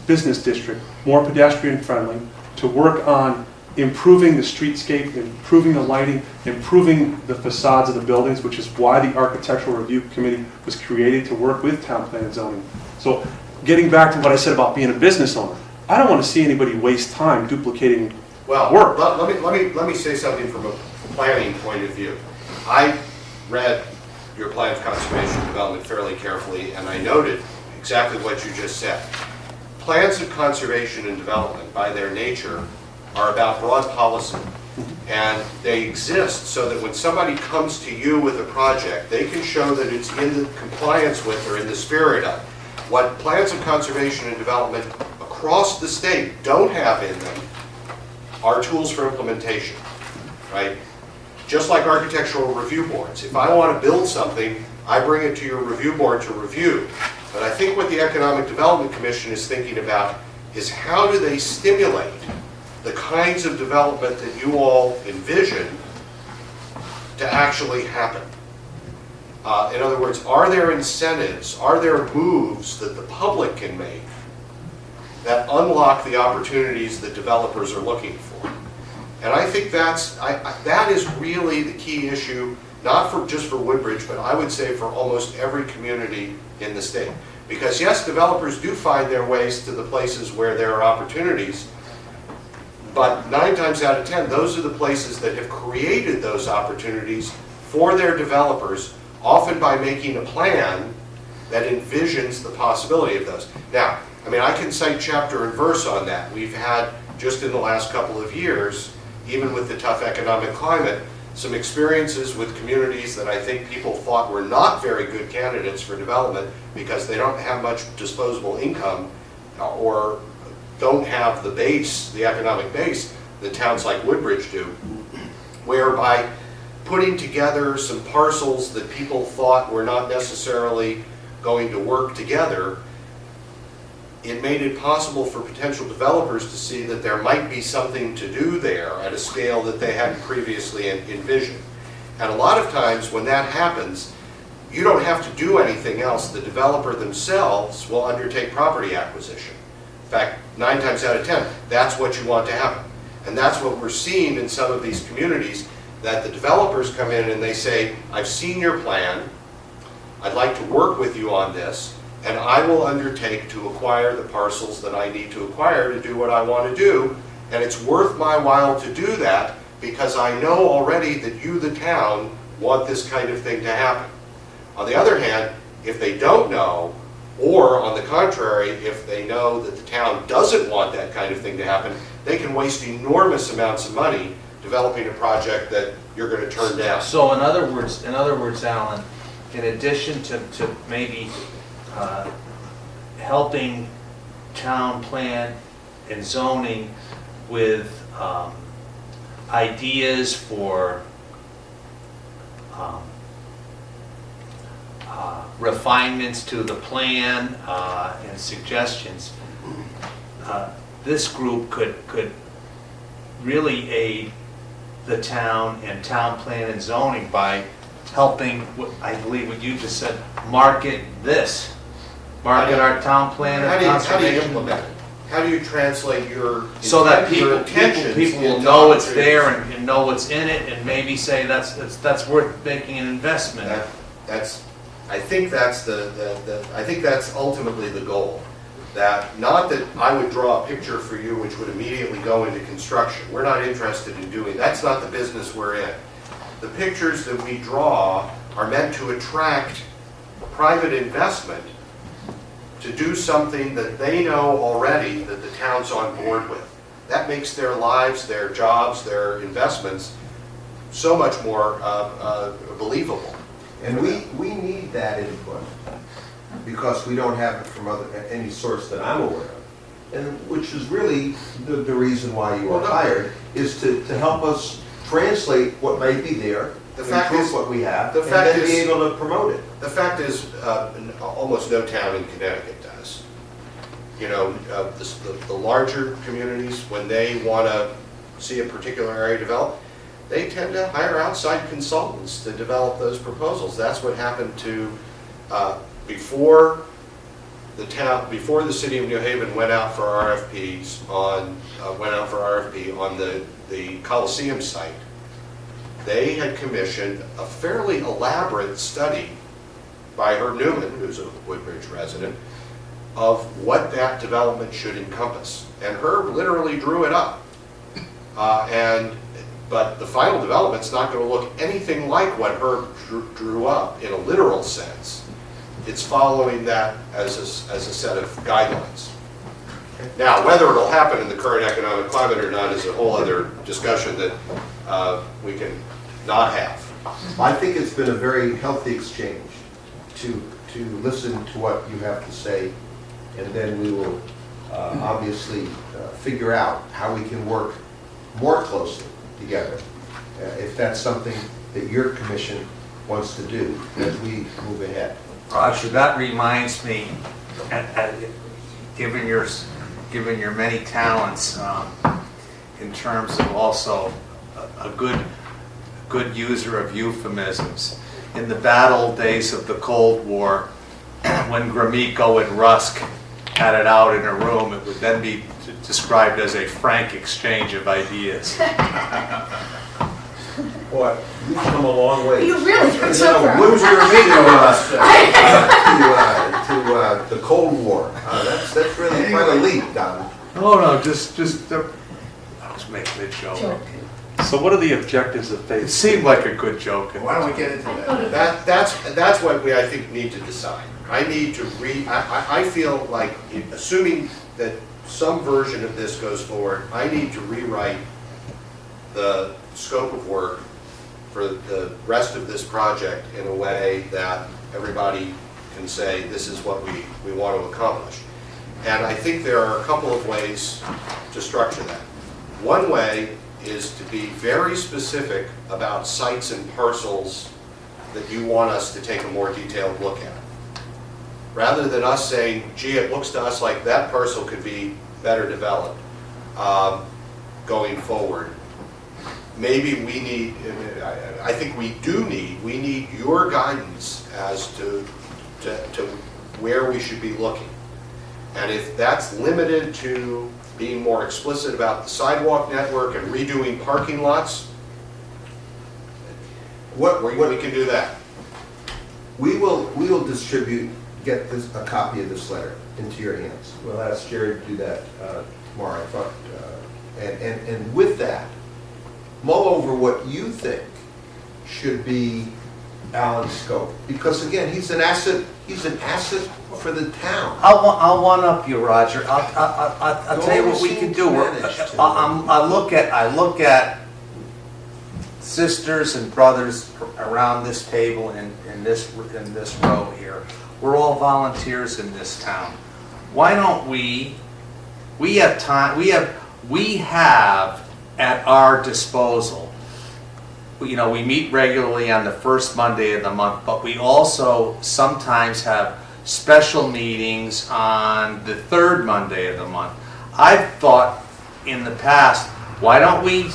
business district more pedestrian-friendly, to work on improving the streetscape, improving the lighting, improving the facades of the buildings, which is why the Architectural Review Committee was created to work with Town Plan and Zoning. So getting back to what I said about being a business owner, I don't want to see anybody waste time duplicating Well, work. let me say something from a planning point of view. I read your plan of conservation and development fairly carefully, and I noted exactly what you just said. Plans of conservation and development, by their nature, are about broad policy. And they exist so that when somebody comes to you with a project, they can show that it's in compliance with or in the spirit of. What plans of conservation and development across the state don't have in them are tools for implementation, right? Just like architectural review boards. If I want to build something, I bring it to your review board to review. But I think what the Economic Development Commission is thinking about is how do they stimulate the kinds of development that you all envision to actually happen. In other words, are there incentives, are there moves that the public can make that unlock the opportunities that developers are looking for? And I think that is really the key issue, not just for Woodbridge, but I would say for almost every community in the state. Because yes, developers do find their ways to the places where there are opportunities, but 9 times out of 10, those are the places that have created those opportunities for their developers, often by making a plan that envisions the possibility of those. Now, I mean, I can cite chapter and verse on that. We've had, just in the last couple of years, even with the tough economic climate, some experiences with communities that I think people thought were not very good candidates for development because they don't have much disposable income or don't have the base, the economic base, that towns like Woodbridge do, whereby putting together some parcels that people thought were not necessarily going to work together, it made it possible for potential developers to see that there might be something to do there at a scale that they hadn't previously envisioned. And a lot of times when that happens, you don't have to do anything else. The developer themselves will undertake property acquisition. In fact, 9 times out of 10, that's what you want to happen. And that's what we're seeing in some of these communities, that the developers come in and they say, I've seen your plan, I'd like to work with you on this, and I will undertake to acquire the parcels that I need to acquire to do what I want to do, and it's worth my while to do that because I know already that you, the town, want this kind of thing to happen. On the other hand, if they don't know, or on the contrary, if they know that the town doesn't want that kind of thing to happen, they can waste enormous amounts of money developing a project that you're going to turn down. So in other words, Alan, in addition to maybe helping town plan and zoning with ideas for refinements to the plan and suggestions, this group could really aid the town and town plan and zoning by helping, I believe what you just said, market our town plan How and do you conservation. implement it? How do you translate your So that your people intentions will into know it's opportunities? there and know what's in it, and maybe say that's worth making an investment. I think that's I think that's ultimately the goal. That, not that I would draw a picture for you which would immediately go into construction. We're not interested in doing, that's not the business we're in. The pictures that we draw are meant to attract private investment to do something that they know already that the town's on board with. That makes their lives, their jobs, their investments so much more believable. And we need that input, because we don't have it from any source that I'm aware of. And which is really the reason why you were hired, is to help us translate what might be there, The fact improve is- what we have, the and fact then be is- able to promote it. The fact is, almost no town in Connecticut does. You know, the larger communities, when they want to see a particular area developed, they tend to hire outside consultants to develop those proposals. That's what happened to, before the city of New Haven went out for RFPs on, the Coliseum site. They had commissioned a fairly elaborate study by Herb Newman, who's a Woodbridge resident, of what that development should encompass. And Herb literally drew it up. But the final development's not going to look anything like what Herb drew up in a literal sense. It's following that as a set of guidelines. Now, whether it'll happen in the current economic climate or not is a whole other discussion that we can not have. I think it's been a very healthy exchange to listen to what you have to say, and then we will obviously figure out how we can work more closely together, if that's something that your commission wants to do as we move ahead. Roger, that reminds me, given your many talents, in terms of also a good user of euphemisms. In the bad old days of the Cold War, when Gromyko and Rusk had it out in a room, it would then be described as a frank exchange of ideas. Boy, you've come a long way. You really took so far. Loser meeting to the Cold War. That's really quite a leap, Don. Oh, no, just I was making a joke. Joke. So what are the objectives of It phase? seemed like a good joke. Why don't we get into that? That's what we, I think, need to decide. I need to I feel like, assuming that some version of this goes forward, I need to rewrite the scope of work for the rest of this project in a way that everybody can say, this is what we want to accomplish. And I think there are a couple of ways to structure that. One way is to be very specific about sites and parcels that you want us to take a more detailed look at. Rather than us saying, gee, it looks to us like that parcel could be better developed going forward. Maybe we need, I think we need your guidance as to where we should be looking. And if that's limited to being more explicit about the sidewalk network and redoing parking lots, we can do that. We will distribute, get this, a copy of this letter into your hands. We'll ask Jerry to do that tomorrow, I thought. And with that, mull over what you think should be Alan's scope. Because again, he's an asset for the town. I'll one up you, Roger. I'll tell you what we can do. I look at sisters and brothers around this table in this row here. We're all volunteers in this town. Why don't we have time, we have at our disposal, you know, we meet regularly on the first Monday of the month, but we also sometimes have special meetings on the third Monday of the month. I've thought in the past, why don't we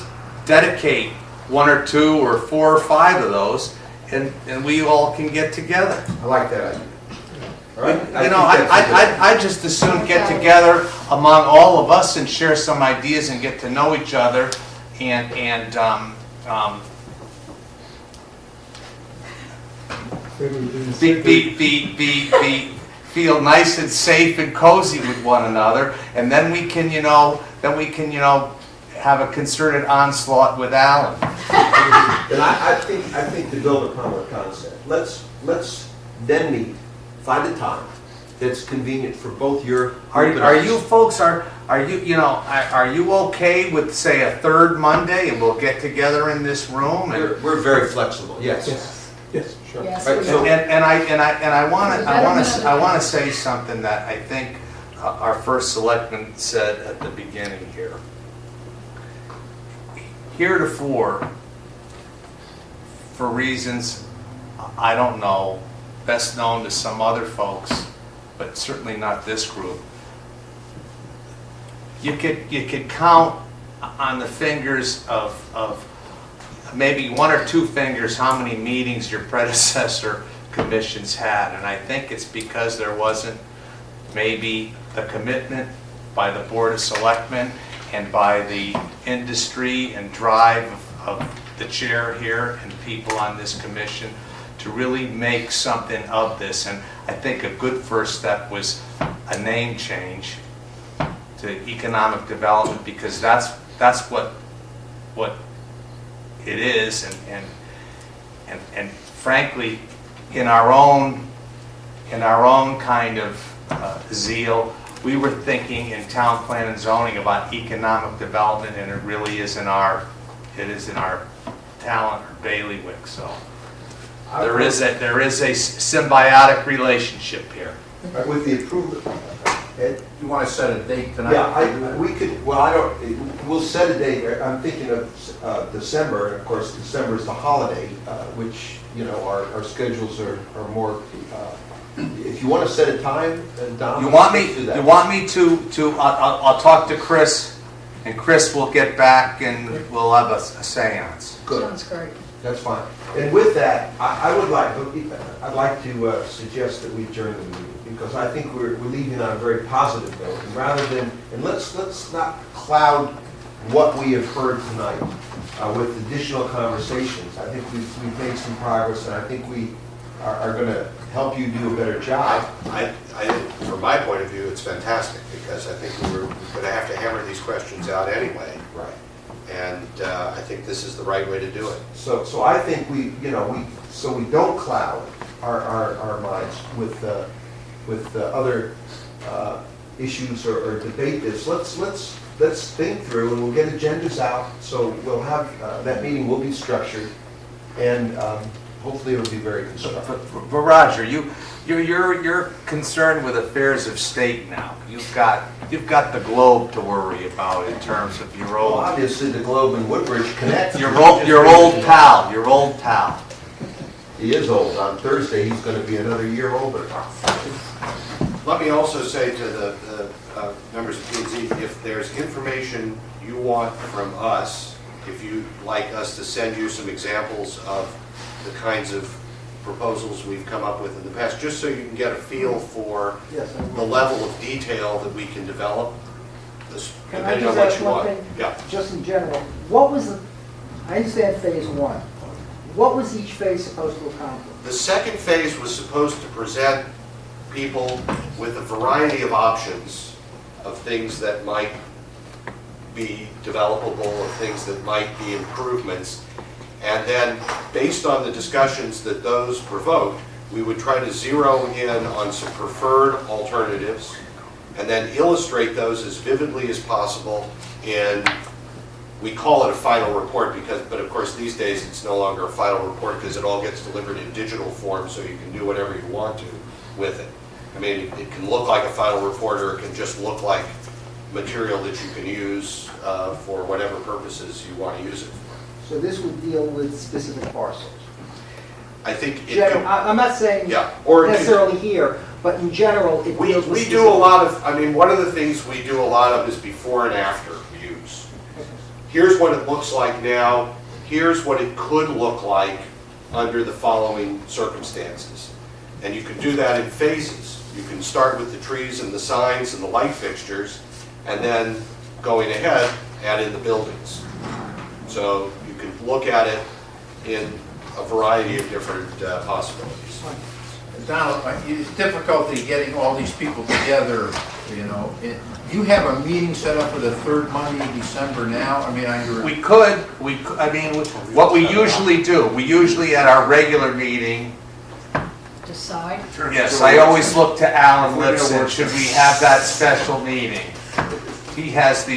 dedicate 1 or 2 or 4 or 5 of those and we all can get together. I like that idea. All right? You know, I just as soon get together among all of us and share some ideas and get to know each other and feel nice and safe and cozy with one another, and then we can, you know, have a concerted onslaught with Alan. And I think to build upon what Con said, let's then meet, find a time that's convenient for both your group and Are us. you folks, are you okay with, say, a third Monday, and we'll get together in this room? And We're very flexible, yes. Yes. Sure. Yes, Right, we so- I want to say something that I think our first selectman said at the beginning here. Heretofore, for reasons I don't know, best known to some other folks, but certainly not this group, you could count on the fingers of maybe 1 or 2 fingers how many meetings your predecessor commissions had. And I think it's because there wasn't maybe the commitment by the Board of Selectmen and by the industry and drive of the chair here and people on this commission to really make something of this. And I think a good first step was a name change to economic development, because that's what it is, and frankly, in our own kind of zeal, we were thinking in town plan and zoning about economic development, and it really is in our talent or bailiwick. So there is a symbiotic relationship here. With the approval, Ed? You want to set a date tonight? Yeah, we could, well, we'll set a date. I'm thinking of December, and of course, December is the holiday, which, you know, our schedules are more, if you want to set a time, Don, You want let's do that. me to I'll talk to Chris, and Chris will get back and we'll have a seance. Good. Sounds great. That's fine. And with that, I'd like to suggest that we adjourn the meeting, because I think we're leaving on a very positive note. And rather than, and let's not cloud what we have heard tonight with additional conversations. I think we've made some progress, and I think we are going to help you do a better job. From my point of view, it's fantastic, because I think we're going to have to hammer these questions out anyway. Right. And I think this is the right way to do it. So I think we don't cloud our minds with other issues or debate this. Let's think through, and we'll get agendas out. So we'll have that meeting will be structured, and hopefully it'll be very constructive. But Roger, you're concerned with affairs of state now. You've got the Globe to worry about in terms of your Well, old, obviously, the Globe and Woodbridge connect. your old pal. He is old. On Thursday, he's gonna be another year older. Let me also say to the members of P&Z, if there's information you want from us, if you'd like us to send you some examples of the kinds of proposals we've come up with in the past, just so you can get a feel for the level of detail that we can develop, Can I depending on just what ask you one want. thing? Yeah. Just in general, what was the, I understand phase one. What was each phase supposed to accomplish? The second phase was supposed to present people with a variety of options of things that might be developable, of things that might be improvements. And then, based on the discussions that those provoked, we would try to zero in on some preferred alternatives and then illustrate those as vividly as possible in, we call it a final report but of course these days it's no longer a final report because it all gets delivered in digital form, so you can do whatever you want to with it. I mean, it can look like a final report, or it can just look like material that you can use for whatever purposes you want to use it for. So this would deal with specific parcels. I think it General, could, I'm not saying yeah, or it could- necessarily here, but in general, it we deals with. do a specific- lot of, I mean, one of the things we do a lot of is before and after views. Here's what it looks like now, here's what it could look like under the following circumstances. And you can do that in phases. You can start with the trees and the signs and the light fixtures, and then going ahead, add in the buildings. So you can look at it in a variety of different possibilities. Donald, it's difficulty getting all these people together, you know. You have a meeting set up for the third Monday in December now? I mean, I mean, what we usually do, we usually at our regular meeting, Decide. yes, I always look to Alan Lipson, should we have that special meeting? He has the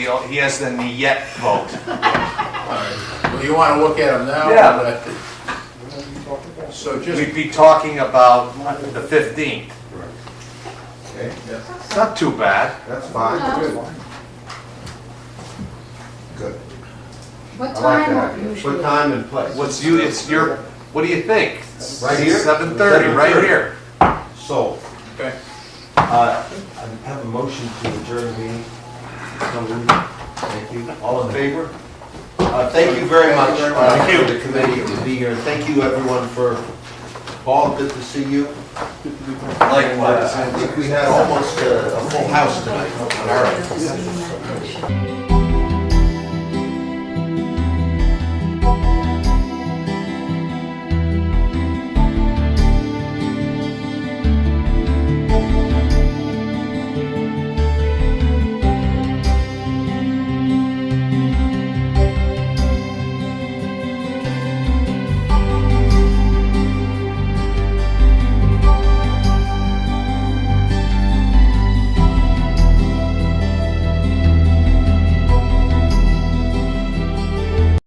niet vote. well, you want to look at them now? Yeah. So just, We'd be talking about the 15th. Okay, It's not too bad. that's fine. No. Good. What I like time that are idea. usually? What time and place? What do you think? Right here? 7:30, right 7:30. here. Sold. okay. I have a motion to adjourn the meeting. Thank you. All in favor? Thank you very much for the committee to be here. Thank you, everyone, for, Paul, good to see you. Likewise. I think we had almost a full house tonight on our end.